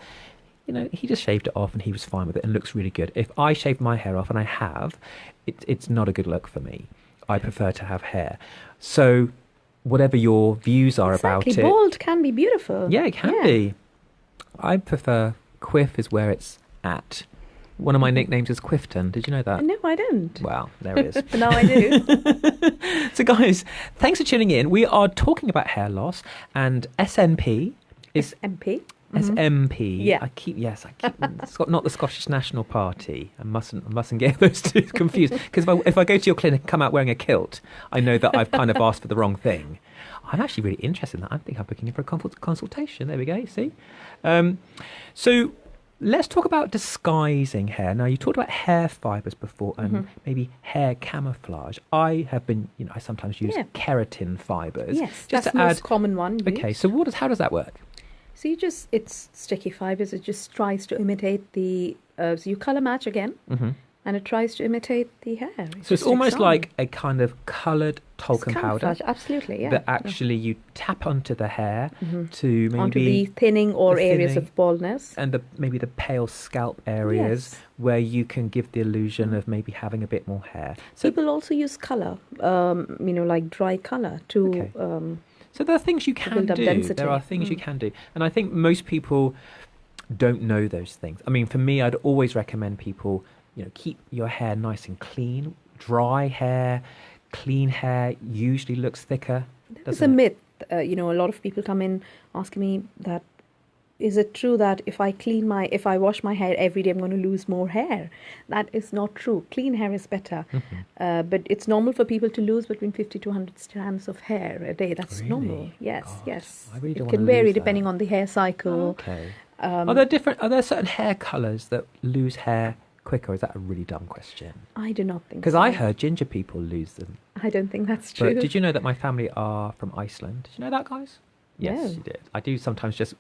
he just shaved it off and he was fine with it and looks really good. If I shaved my hair off, and I have, it's not a good look for me. I prefer to have hair. So whatever your views are about it. Bald can be beautiful. Yeah, it can be. I prefer quiff is where it's at. One of my nicknames is Quifton. Did you know that? No, I didn't. Well, there it is. Now I do. So guys, thanks for tuning in. We are talking about hair loss, and SNP is... SMP? SMP. Yeah. I keep it's got not the Scottish National Party. I mustn't get those two confused, because if I go to your clinic and come out wearing a kilt, I know that I've kind of asked for the wrong thing. I'm actually really interested in that. I think I'm booking in for a consultation. There we go. See, so let's talk about disguising hair. Now, you talked about hair fibers before and maybe hair camouflage. I have been, I sometimes use keratin fibers. Yes, that's the most common one. Okay, so how does that work? So it's sticky fibers. It just tries to imitate the. So you color match again, and it tries to imitate the hair. So it's almost like a kind of coloured talcum powder. Absolutely, yeah. That actually you tap onto the hair to maybe onto the thinning or areas of baldness, and maybe the pale scalp areas where you can give the illusion of maybe having a bit more hair. So people also use colour, like dry colour to. Okay. So there are things you can do. Density. There are things you can do. And I think most people don't know those things. I mean, for me, I'd always recommend people, keep your hair nice and clean. Dry hair, clean hair usually looks thicker. There's a myth. A lot of people come in asking me that, is it true that if I wash my hair every day, I'm going to lose more hair? That is not true. Clean hair is better. But it's normal for people to lose between 50 to 100 strands of hair a day. That's normal. Yes, God, yes. I really don't it want can to vary lose depending that. on the hair cycle. Okay. Are there certain hair colours that lose hair quicker? Is that a really dumb question? I do not think so. Because I heard ginger people lose them. I don't think that's true. But did you know that my family are from Iceland? Did you know that, guys? Yes, No. you did. I do sometimes just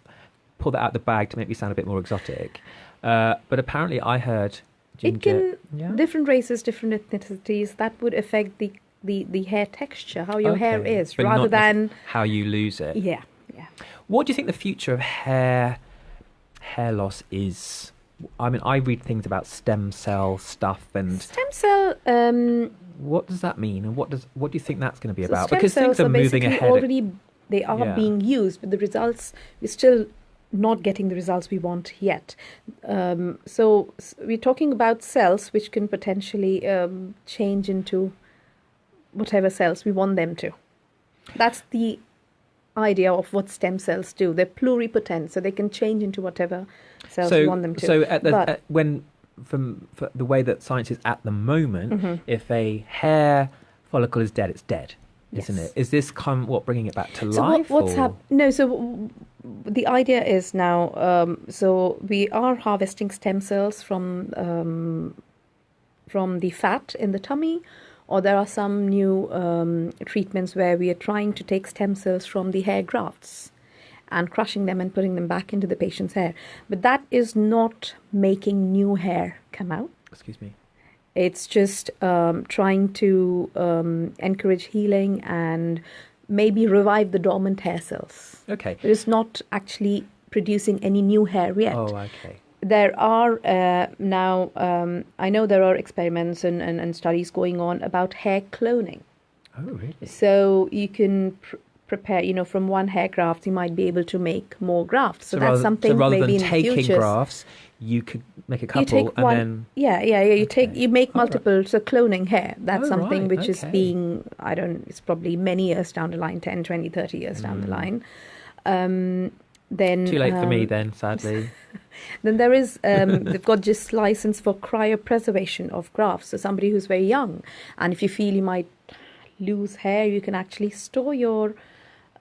pull that out of the bag to make me sound a bit more exotic. But apparently I heard ginger... Different races, different ethnicities, that would affect the hair texture, how your hair is, but rather not than... how you lose it. Yeah. What do you think the future of hair loss is? I mean, I read things about stem cell stuff and... Stem cell... what does that mean? And what do you think that's going to be about? Stem Because things cells are moving ahead. already... They are being used, but the results... We're still not getting the results we want yet. So we're talking about cells which can potentially change into whatever cells we want them to. That's the idea of what stem cells do. They're pluripotent, so they can change into whatever cells we want them to. So for the way that science is at the moment, if a hair follicle is dead, it's dead. Isn't it? Is this bringing it back to life? What's happening? So the idea is now, so we are harvesting stem cells from the fat in the tummy, or there are some new treatments where we are trying to take stem cells from the hair grafts and crushing them and putting them back into the patient's hair. But that is not making new hair come out. Excuse me. It's just trying to encourage healing and maybe revive the dormant hair cells. Okay. It is not actually producing any new hair yet. Oh, okay. There are now, I know there are experiments and studies going on about hair cloning. Oh, really? So you can prepare, from one hair graft, you might be able to make more grafts. So that's something rather maybe than in the taking future. grafts, you could make a couple then... You make multiple, so cloning hair. That's something which is being, it's probably many years down the line, 10, 20, 30 years down the line. Then too late for me then, sadly. Then there is, they've got just license for cryopreservation of grafts. So somebody who's very young, and if you feel you might lose hair, you can actually store your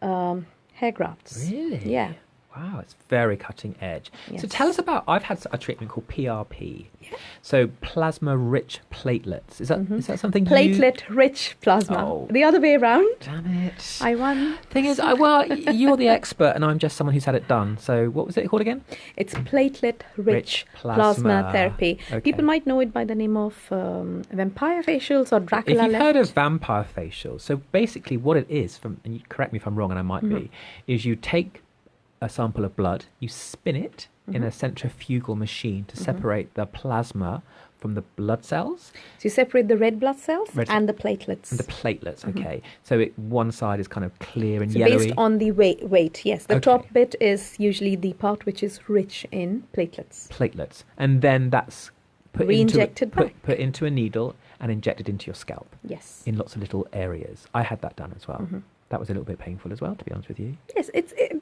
hair grafts. Really? Yeah. Wow, it's very cutting edge. Yes. So tell us about, I've had a treatment called PRP. Yeah. So plasma-rich platelets. Is that something Platelet-rich plasma. Oh. The other way around. Damn it. I won. Thing is, you're the expert and I'm just someone who's had it done. So what was it called again? It's platelet-rich plasma therapy. Okay. People might know it by the name of vampire facials or Dracula. If you've heard of vampire facials, so basically what it is, and you correct me if I'm wrong and I might be, is you take a sample of blood, you spin it in a centrifugal machine to separate the plasma from the blood cells. So you separate the red blood cells and the platelets. And the platelets, okay. So one side is kind of clear and so yellowy. Based on the weight, yes. The top bit is usually the part which is rich in platelets. Platelets. And then that's put into a needle and injected into your scalp. Yes. In lots of little areas. I had that done as well. that was a little bit painful as well, to be honest with you. Yes,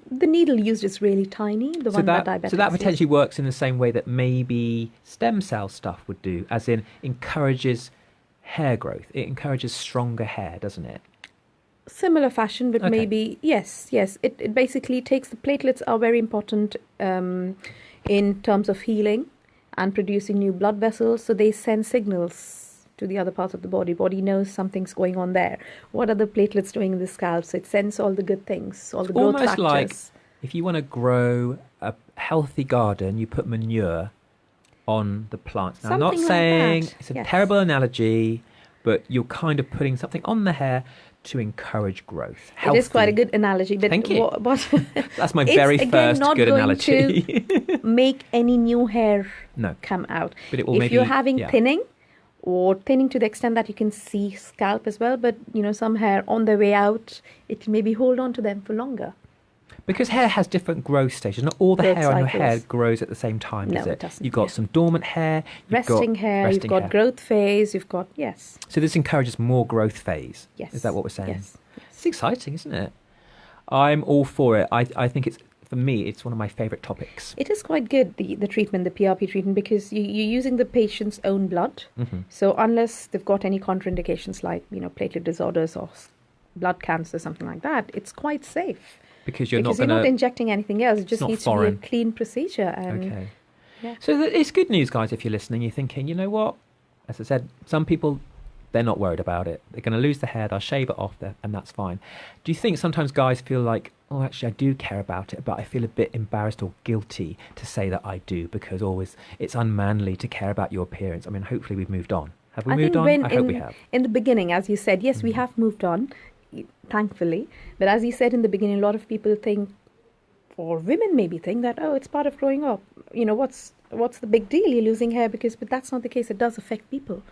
the needle used is really tiny. The one that diabetics so that use. potentially works in the same way that maybe stem cell stuff would do, as in encourages hair growth. It encourages stronger hair, doesn't it? Similar fashion, but Okay. maybe yes. It basically takes the platelets are very important in terms of healing and producing new blood vessels. So they send signals to the other parts of the body. Body knows something's going on there. What are the platelets doing in the scalp? So it sends all the good things, all the growth Almost factors. like if you want to grow a healthy garden, you put manure on the plants. Now, I'm not Something like saying that, it's a yes. terrible analogy, but you're kind of putting something on the hair to encourage growth. It is quite a good analogy. But Thank you. But That's my it's, very again, first not good going analogy. to make any new hair No. come out. But it will if maybe- you're having yeah. thinning, or thinning to the extent that you can see scalp as well, but some hair on their way out, it can maybe hold on to them for longer. Because hair has different growth stages. Not all the Growth hair on your cycles. hair grows at the same time, No, does it? it doesn't, You've got yeah. some dormant hair. You've got Resting hair, you've resting got hair. growth phase, you've got, yes. So this encourages more growth phase. Yes. Is that what we're saying? Yes. It's exciting, isn't it? I'm all for it. I think for me, it's one of my favourite topics. It is quite good, the treatment, the PRP treatment, because you're using the patient's own blood. Mhm. So unless they've got any contraindications like, platelet disorders or blood cancer, something like that, it's quite safe. Because you're because not you're going not to... injecting anything else. It just not needs foreign. to be a clean procedure. And Okay. yeah. So it's good news, guys, if you're listening. You're thinking, you know what? As I said, some people, they're not worried about it. They're going to lose the hair, they'll shave it off, and that's fine. Do you think sometimes guys feel like, oh, actually, I do care about it, but I feel a bit embarrassed or guilty to say that I do because always it's unmanly to care about your appearance? I mean, hopefully we've moved on. Have we moved on? I hope we have. In the beginning, as you said, yes, we have moved on, thankfully. But as you said in the beginning, a lot of people think, or women maybe think that, oh, it's part of growing up. What's the big deal? You're losing hair but that's not the case. It does affect people.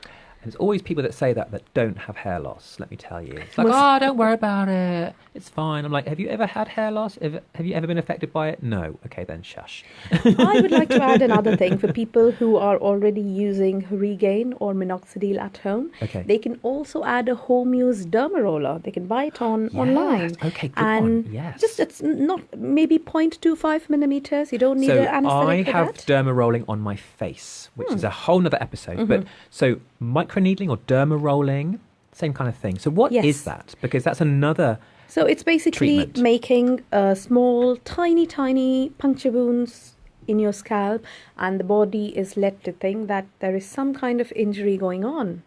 There's always people that say that don't have hair loss, let me tell you. It's like, Most- oh, don't worry about it. It's fine. I'm like, have you ever had hair loss? Have you ever been affected by it? No. Okay, then shush. I would like to add another thing for people who are already using Regain or minoxidil at home. Okay. They can also add a home use derma roller. They can buy it online. Okay, good and one. Yes. just it's not maybe 0.25 millimeters. You don't need So an I anesthetic for have that. derma rolling on my face, which is a whole nother episode. But so microneedling or derma rolling, same kind of thing. So what is Yes. that? Because that's another... So it's basically treatment. making small, tiny puncture wounds in your scalp, and the body is led to think that there is some kind of injury going on,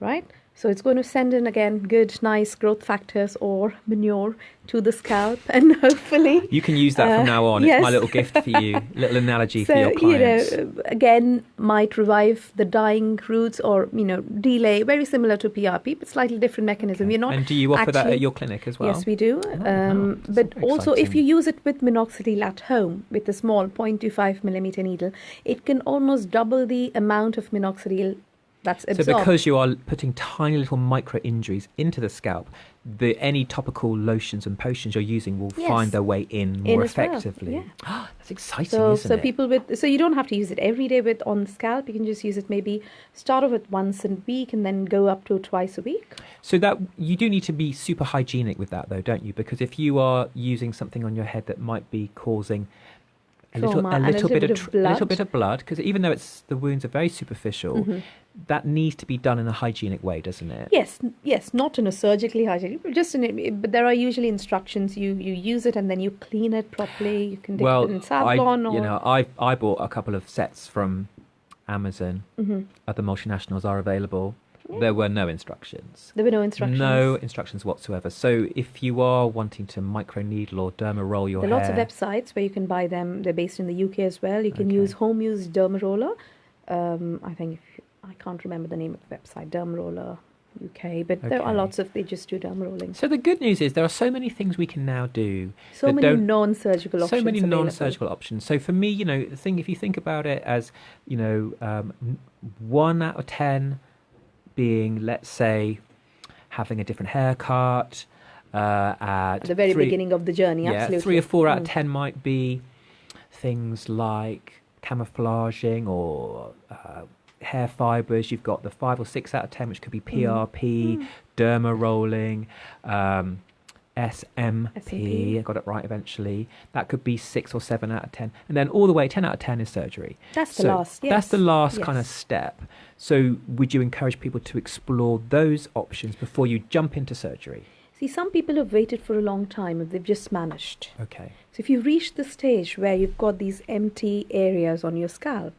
right? So it's going to send in again good, nice growth factors or manure to the scalp, and hopefully You can use that from now on. It's yes. my little gift for you, little analogy so for your clients. again might revive the dying roots or delay, very similar to PRP, but slightly different mechanism. We're not And do you offer that actually- at your clinic as well? Yes, we do. wow. But That's also, if exciting. you use it with minoxidil at home, with a small 0.25 millimeter needle, it can almost double the amount of minoxidil that's So absorbed. because you are putting tiny little micro injuries into the scalp, any topical lotions and potions you're using will Yes. find their way in In more as well, effectively. yeah. That's exciting, so isn't it? people so you don't have to use it every day on the scalp. You can just use it maybe start off with once a week and then go up to twice a week. So that you do need to be super hygienic with that, though, don't you? Because if you are using something on your head that might be causing a little Trauma and a little bit of a little blood. bit of blood, because even though the wounds are very superficial, that needs to be done in a hygienic way, doesn't it? Yes, not in a surgically hygienic, but there are usually instructions. You use it and then you clean it properly. You can dip it in Savlon I bought a couple of sets from Amazon. Other multinationals are available. There were no instructions. There were no instructions. No instructions whatsoever. So if you are wanting to microneedle or derma roll your There are hair, lots of websites where you can buy them. They're based in the UK as well. You can Okay. use home use derma roller. I think I can't remember the name of the website, derma roller UK, but there are Okay. lots of they just do derma rolling. So the good news is there are so many things we can now do. So that many don't- non-surgical options. So many available. non-surgical options. So for me, if you think about it as 1 out of 10 being, let's say, having a different haircut. At the very 3 beginning of the journey, yeah, absolutely. 3 or 4 out of 10 might be things like camouflaging or hair fibres. You've got the 5 or 6 out of 10, which could be PRP, derma rolling, SMP. I got it right eventually. That could be 6 or 7 out of 10. And then all the way, 10 out of 10 is surgery. That's the last, yes. That's the last Yes. kind of step. So would you encourage people to explore those options before you jump into surgery? See, some people have waited for a long time and they've just managed. Okay. So if you reach the stage where you've got these empty areas on your scalp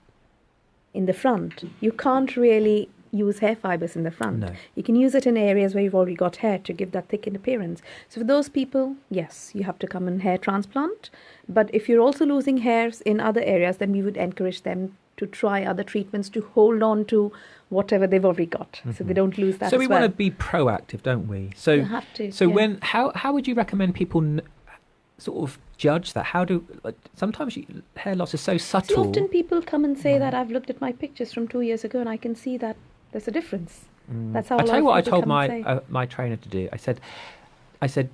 in the front, you can't really use hair fibers in the front. No. You can use it in areas where you've already got hair to give that thickened appearance. So for those people, yes, you have to come and hair transplant. But if you're also losing hairs in other areas, then we would encourage them to try other treatments to hold on to whatever they've already got, so they don't lose that. So as we well. want to be proactive, don't we? So You have to, So yeah. how would you recommend people sort of judge that? How do sometimes hair loss is so subtle? See, often people come and say that I've looked at my pictures from 2 years ago and I can see that there's a difference. That's how I a tell lot you of what I people told come and say. my trainer to do. I said,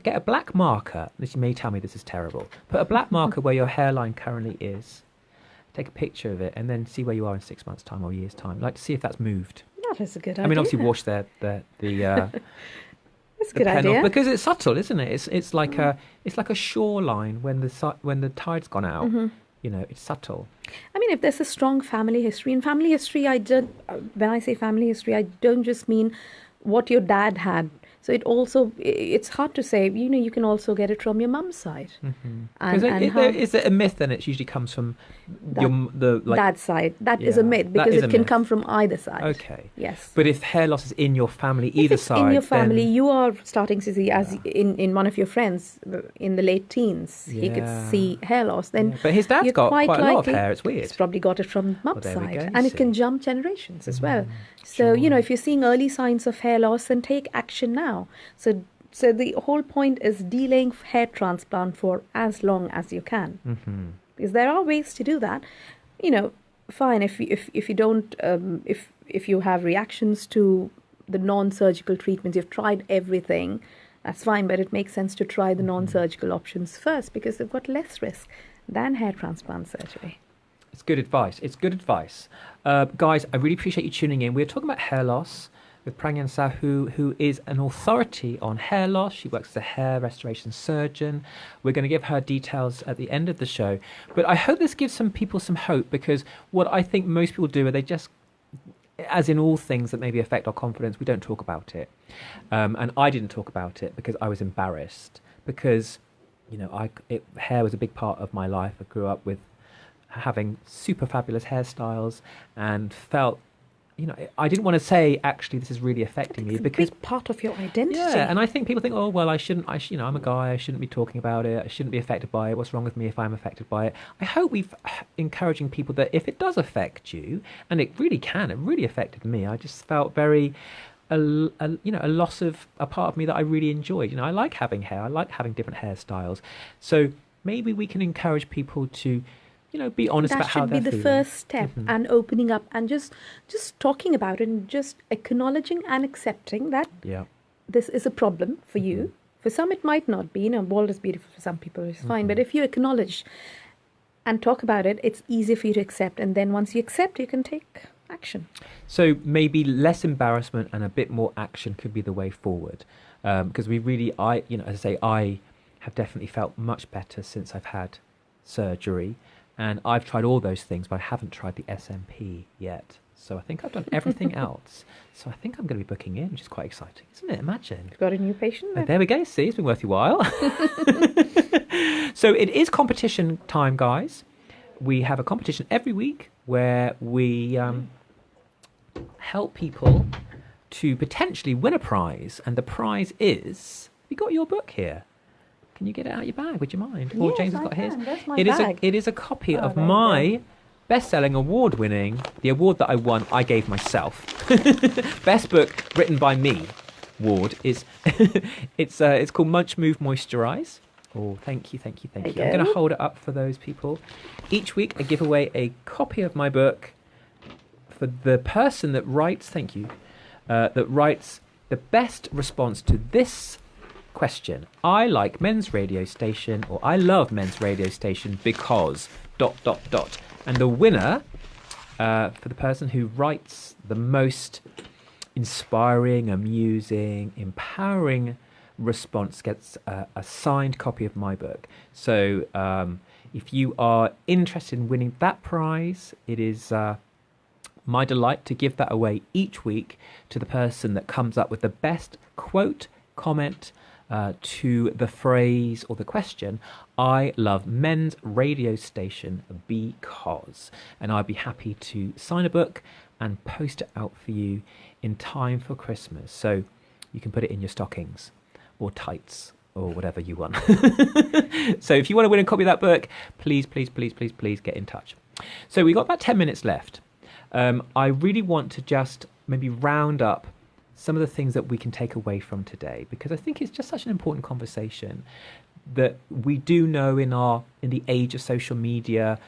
get a black marker. This, you may tell me this is terrible. Put a black marker where your hairline currently is. Take a picture of it and then see where you are in 6 months' time or a year's time. Like to see if that's moved. That is a good idea. I mean, obviously wash the That's a the good pen idea. off because it's subtle, isn't it? It's like a shoreline when the tide's gone out. Mm-hmm. You know, it's subtle. I mean, if there's a strong family history, in family history, when I say family history, I don't just mean what your dad had. So it's hard to say, you can also get it from your mum's side. Because is it a myth then? It usually comes from dad's side. That is a myth that because is it a can myth. come from either side. Okay. Yes. But if hair loss is in your family, If either it's side, in your family, then, you are starting to see, as in one of your friends in the late teens, he could Yeah. see hair loss. Then but his dad's you're got quite a lot of likely- hair. It's weird. He's probably got it from mum's there we side, go, you and it see. can jump generations as well. So sure. if you're seeing early signs of hair loss, then take action now. So the whole point is delaying hair transplant for as long as you can, because there are ways to do that. Fine if you don't if you have reactions to the non-surgical treatments, you've tried everything, that's fine. But it makes sense to try the non-surgical options first because they've got less risk than hair transplant surgery. It's good advice. Guys, I really appreciate you tuning in. We're talking about hair loss with Prangyan Sahu, who is an authority on hair loss. She works as a hair restoration surgeon. We're going to give her details at the end of the show. But I hope this gives some people some hope, because what I think most people do is they just, as in all things that maybe affect our confidence, we don't talk about it. And I didn't talk about it because I was embarrassed, because, hair was a big part of my life. I grew up with having super fabulous hairstyles and felt, I didn't want to say, actually, this is really affecting me, because It's a big part of your identity. yeah, and I think people think, oh, well, I'm a guy, I shouldn't be talking about it, I shouldn't be affected by it, what's wrong with me if I'm affected by it? I hope we've encouraging people that if it does affect you, and it really affected me, I just felt very, a loss of a part of me that I really enjoyed. I like having hair, I like having different hairstyles. So maybe we can encourage people to, be honest about how they're that should be the feeling. first step, and opening up and just talking about it and just acknowledging and accepting that Yeah. this is a problem for you. For some it might not be, bald is beautiful for some people, it's fine. But if you acknowledge and talk about it, it's easier for you to accept. And then once you accept, you can take action. So maybe less embarrassment and a bit more action could be the way forward. Because as I say, I have definitely felt much better since I've had surgery. And I've tried all those things, but I haven't tried the SMP yet. So I think I've done everything else. So I think I'm going to be booking in, which is quite exciting, isn't it? Imagine. You've got a new patient there. There we go. See, it's been worth your while. So it is competition time, guys. We have a competition every week where we help people to potentially win a prize. And the prize is, we got your book here. Can you get it out of your bag? Would you mind? Or Yes, James has I got his. can. There's my It is bag. it is a copy of there you my best-selling, award-winning, the award that I won, I gave myself. Best book written by me. Award is it's called Munch Move Moisturize. Oh, thank you. There I'm you going to go. hold it up for those people. Each week, I give away a copy of my book for the person that writes. Thank you. That writes the best response to this question. I like men's radio station, or I love men's radio station because ... And the winner for the person who writes the most inspiring, amusing, empowering response gets a signed copy of my book. So if you are interested in winning that prize, it is my delight to give that away each week to the person that comes up with the best quote, comment to the phrase or the question, I love men's radio station because. And I'd be happy to sign a book and post it out for you in time for Christmas. So you can put it in your stockings or tights or whatever you want. So if you want to win a copy of that book, please get in touch. So we've got about 10 minutes left. I really want to just maybe round up some of the things that we can take away from today, because I think it's just such an important conversation that we do know in the age of social media.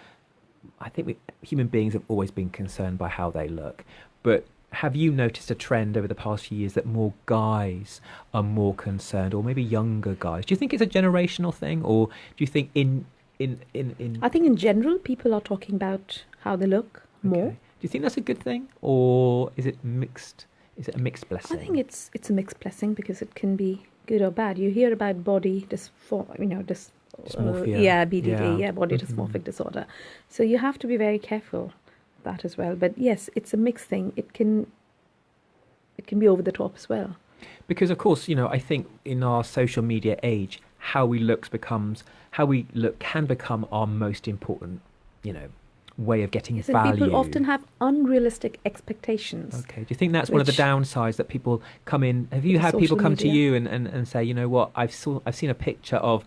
I think human beings have always been concerned by how they look. But have you noticed a trend over the past few years that more guys are more concerned, or maybe younger guys? Do you think it's a generational thing, or do you think in I think in general people are talking about how they look more. Do you think that's a good thing, or is it mixed? Is it a mixed blessing? I think it's a mixed blessing because it can be good or bad. You hear about body dysmorphia. BDD, body dysmorphic disorder. So you have to be very careful of that as well. But yes, it's a mixed thing. It can be over the top as well. Because of course, I think in our social media age, how we look can become our most important, way of getting value. People often have unrealistic expectations. Okay. Do you think that's one of the downsides that people come in? Have you had people come to you and say, you know what, I've seen a picture of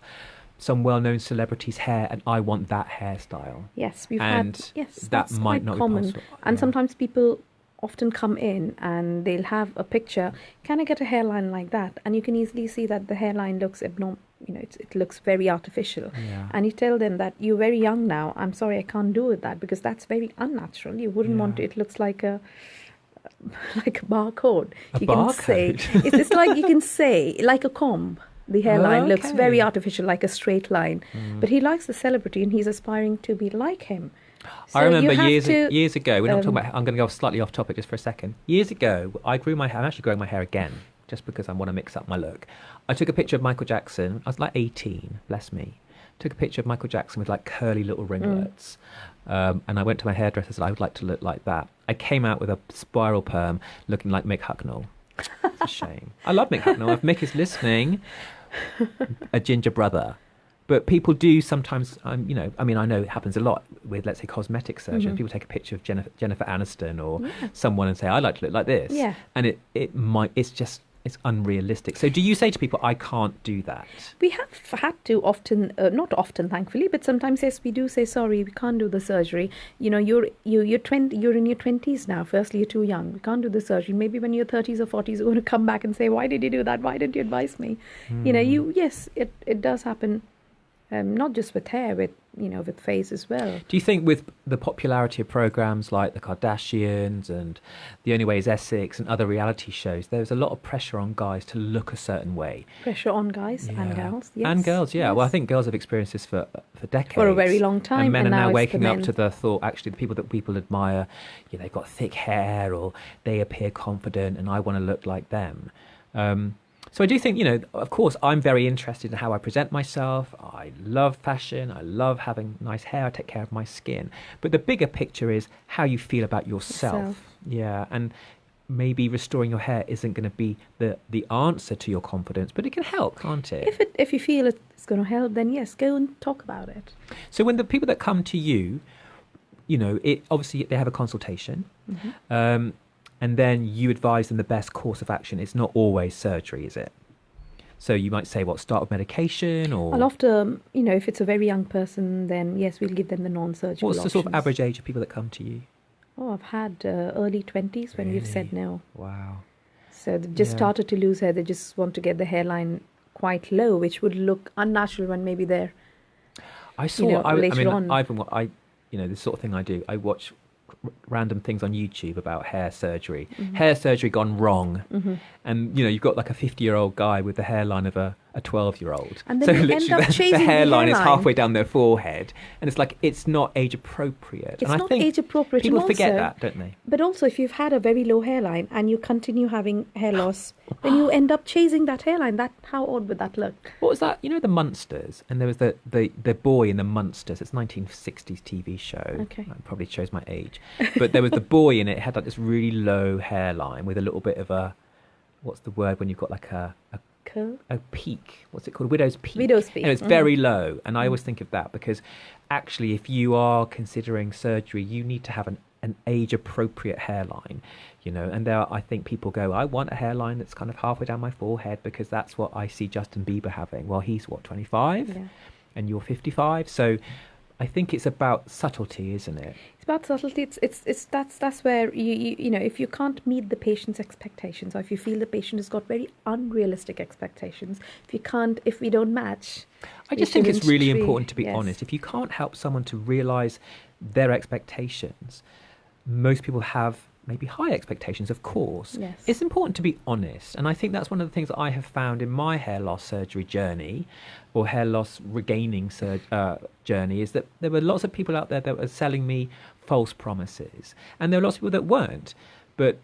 some well-known celebrity's hair and I want that hairstyle? Yes, that that's might not be common. Possible. And sometimes people often come in and they'll have a picture. Can I get a hairline like that? And you can easily see that the hairline looks abnormal. It looks very artificial. Yeah. And you tell them that you're very young now. I'm sorry, I can't do that because that's very unnatural. You wouldn't want to. It looks like a barcode. It's like you can say like a comb. The hairline looks very artificial, like a straight line. But he likes the celebrity and he's aspiring to be like him. So I remember years ago, we're not talking about, I'm going to go slightly off topic just for a second. Years ago, I grew my hair. I'm actually growing my hair again, just because I want to mix up my look. I took a picture of Michael Jackson. I was like 18, bless me. Took a picture of Michael Jackson with like curly little ringlets. And I went to my hairdresser and said, I would like to look like that. I came out with a spiral perm looking like Mick Hucknall. It's a shame. I love Mick Hucknall. If Mick is listening, a ginger brother. But people do sometimes, I know it happens a lot with, let's say, cosmetic surgery. People take a picture of Jennifer Aniston or someone and say, I like to look like this. Yeah. And it's unrealistic. So do you say to people, I can't do that? We have had to often, not often, thankfully, but sometimes, yes, we do say, sorry, we can't do the surgery. You're in your 20s now. Firstly, you're too young. We can't do the surgery. Maybe when you're 30s or 40s, you're going to come back and say, why did you do that? Why didn't you advise me? Yes, it does happen. Not just with hair, with face as well. Do you think with the popularity of programs like the Kardashians and The Only Way is Essex and other reality shows, there's a lot of pressure on guys to look a certain way? Pressure on guys and girls, yes. And girls, yeah. Yes. Well, I think girls have experienced this for decades. For a very long time. And men are now waking up to the thought, actually, the people that people admire, they've got thick hair or they appear confident and I want to look like them. So I do think, of course, I'm very interested in how I present myself. I love fashion. I love having nice hair. I take care of my skin. But the bigger picture is how you feel about yourself. Yeah, and maybe restoring your hair isn't going to be the answer to your confidence, but it can help, can't it? If you feel it's going to help, then yes, go and talk about it. So when the people that come to you, obviously they have a consultation. And then you advise them the best course of action. It's not always surgery, is it? So you might say, start with medication or... Well, after, if it's a very young person, then yes, we'll give them the non-surgical What's the sort of average age of people that come to you? Oh, I've had early 20s when we've said no. Wow. So they've just started to lose hair. They just want to get the hairline quite low, which would look unnatural when maybe they're later on. The sort of thing I do, I watch random things on YouTube about hair surgery gone wrong, and you've got like a 50-year-old guy with the hairline of a a 12-year-old. And then So you end literally up the chasing the hairline is hairline. halfway down their forehead, and it's like it's not age appropriate. It's and I not think age appropriate. people and forget also, that, don't they? But also, if you've had a very low hairline and you continue having hair loss, then you end up chasing that hairline. How odd would that look? What was that? You know the Munsters, and there was the boy in the Munsters. It's a 1960s TV show. Okay. That probably shows my age, but there was the boy in it. Had like this really low hairline with a little bit of a, what's the word when you've got like a Curl? peak? What's it called? A widow's peak. Widow's peak. And it's very low, and I always think of that because actually, if you are considering surgery, you need to have an age-appropriate hairline, you know. And there, I think people go, I want a hairline that's kind of halfway down my forehead because that's what I see Justin Bieber having. Well, he's what, 25, Yeah. and you're 55, so I think it's about subtlety, isn't it? It's about subtlety. That's where you know, if you can't meet the patient's expectations, or if you feel the patient has got very unrealistic expectations, if we don't match, I we just think it's shouldn't really treat- important to be yes. honest. If you can't help someone to realise their expectations, most people have maybe high expectations, of course. Yes. It's important to be honest. And I think that's one of the things that I have found in my hair loss surgery journey, or hair loss regaining journey, is that there were lots of people out there that were selling me false promises. And there were lots of people that weren't. But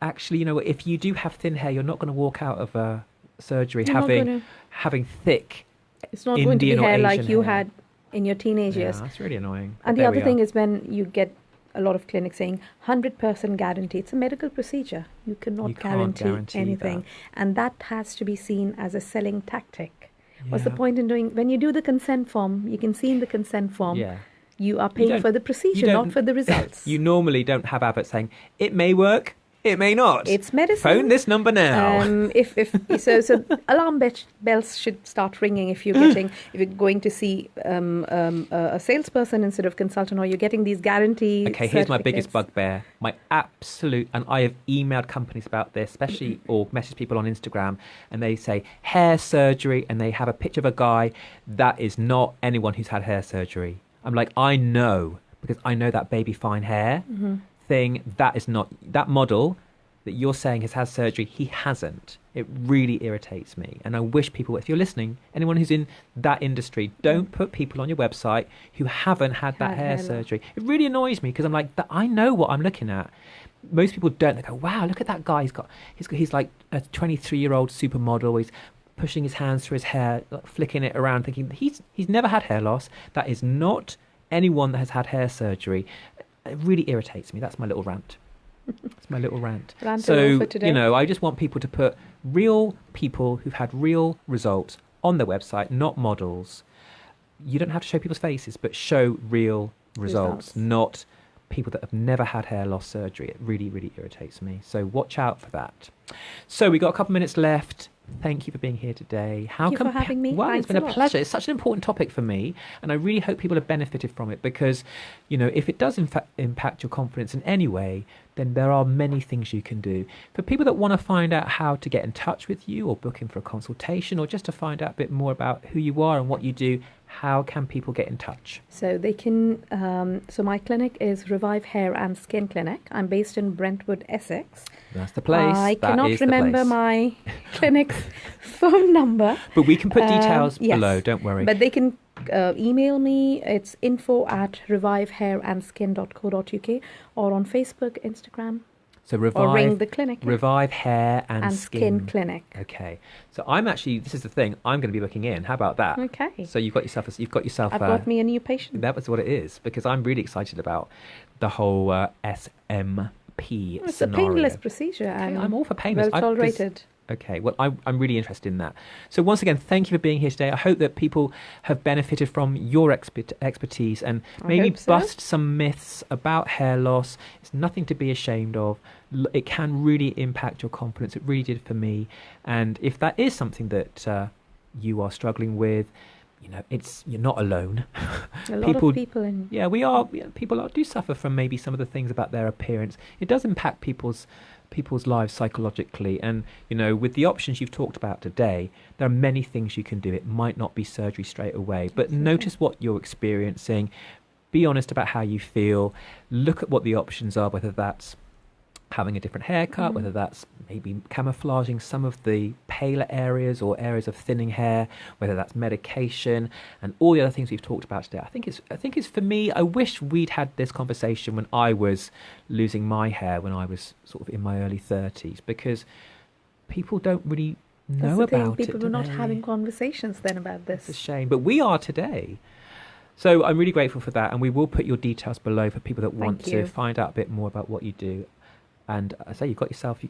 actually, you know, if you do have thin hair, you're not going to walk out of a surgery You're not gonna- having thick. It's not going to be Indian or hair like Asian you hair. had in your teenage Yeah, years. that's really annoying. And But the there other we thing are. is when you get a lot of clinics saying 100% guarantee. It's a medical procedure. You cannot You can't guarantee anything. that. And that has to be seen as a selling tactic. What's the Yeah. point in doing, when you do the consent form, you can see in the consent form, Yeah. you are paying don't- for the you procedure, don't- not for the results. You normally don't have adverts saying, it may work, it may not. It's medicine. Phone this number now. So alarm bells should start ringing if you're going to see a salesperson instead of consultant, or you're getting these guarantees. Okay, here's my biggest bugbear. My absolute, and I have emailed companies about this, especially, or messaged people on Instagram, and they say hair surgery, and they have a picture of a guy. That is not anyone who's had hair surgery. I'm like, I know, because I know that baby fine hair thing. That is not, that model that you're saying has had surgery, he hasn't. It really irritates me. And I wish people, if you're listening, anyone who's in that industry, don't put people on your website who haven't had that hair loss. surgery. It really annoys me because I'm like, I know what I'm looking at. Most people don't. They go, wow, look at that guy. He's like a 23-year-old supermodel. He's pushing his hands through his hair, like, flicking it around, thinking he's never had hair loss. That is not anyone that has had hair surgery. It really irritates me. That's my little rant. It's my little rant. Rant So, over for today. you know, I just want people to put real people who've had real results on their website, not models. You don't have to show people's faces, but show real results, not people that have never had hair loss surgery. It really, really irritates me. So watch out for that. So we got a couple minutes left. Thank you for being here today. Thank you for having me. Well, Thanks it's been a a lot. pleasure. It's such an important topic for me, and I really hope people have benefited from it because, you know, if it does impact your confidence in any way, then there are many things you can do. For people that want to find out how to get in touch with you or book in for a consultation or just to find out a bit more about who you are and what you do, how can people get in touch? So they can. So my clinic is Revive Hair and Skin Clinic. I'm based in Brentwood, Essex. That's the place. I That cannot is the remember place. my clinic's phone number. But we can put details Yes. below, don't worry. But they can email me. It's info@revivehairandSkin.co.uk or on Facebook, Instagram. So or ring the clinic. Revive Hair and Skin Clinic. Okay. So I'm actually, this is the thing, I'm going to be booking in. How about that? Okay. So you've got yourself I've got me a new patient. That was what it is, because I'm really excited about the whole SMP It's scenario. a painless procedure. Okay, And I'm all for painless. Well tolerated. Okay, well, I'm really interested in that. So once again, thank you for being here today. I hope that people have benefited from your expertise and maybe hope so. bust some myths about hair loss. It's nothing to be ashamed of. It can really impact your confidence. It really did for me. And if that is something that you are struggling with, you know, you're not alone. A lot of people in. Yeah, we are. People do suffer from maybe some of the things about their appearance. It does impact people's lives psychologically, and you know, with the options you've talked about today, there are many things you can do. It might not be surgery straight away, but notice what you're experiencing. Be honest about how you feel. Look at what the options are, whether that's having a different haircut, whether that's maybe camouflaging some of the paler areas or areas of thinning hair, whether that's medication and all the other things we've talked about today. I think it's for me, I wish we'd had this conversation when I was losing my hair when I was sort of in my early 30s, because people don't really know about it. People were not having conversations then about this. It's a shame, but we are today. So I'm really grateful for that, and we will put your details below for people that want to find out a bit more about what you do. And I say you've got yourself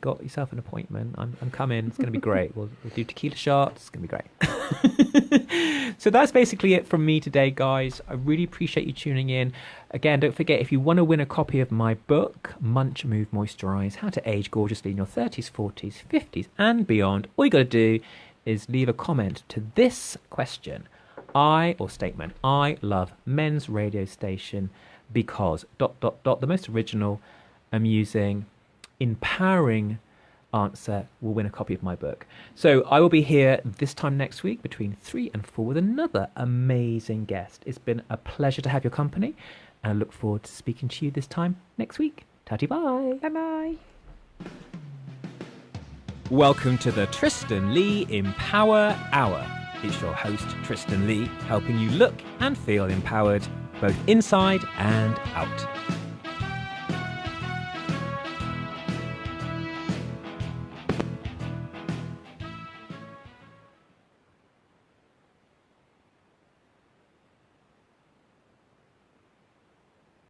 an appointment. I'm coming. It's going to be great. We'll do tequila shots. It's going to be great. So that's basically it from me today, guys. I really appreciate you tuning in. Again, don't forget, if you want to win a copy of my book, Munch, Move, Moisturise, How to Age Gorgeously in Your 30s, 40s, 50s and beyond, all you got to do is leave a comment to this question. I love Men's Radio Station because ... the most original, amusing, empowering answer will win a copy of my book. So I will be here this time next week between 3 and 4 with another amazing guest. It's been a pleasure to have your company, and I look forward to speaking to you this time next week. Tatty bye. Bye-bye. Welcome to the Tristan Lee Empower Hour. It's your host, Tristan Lee, helping you look and feel empowered, both inside and out.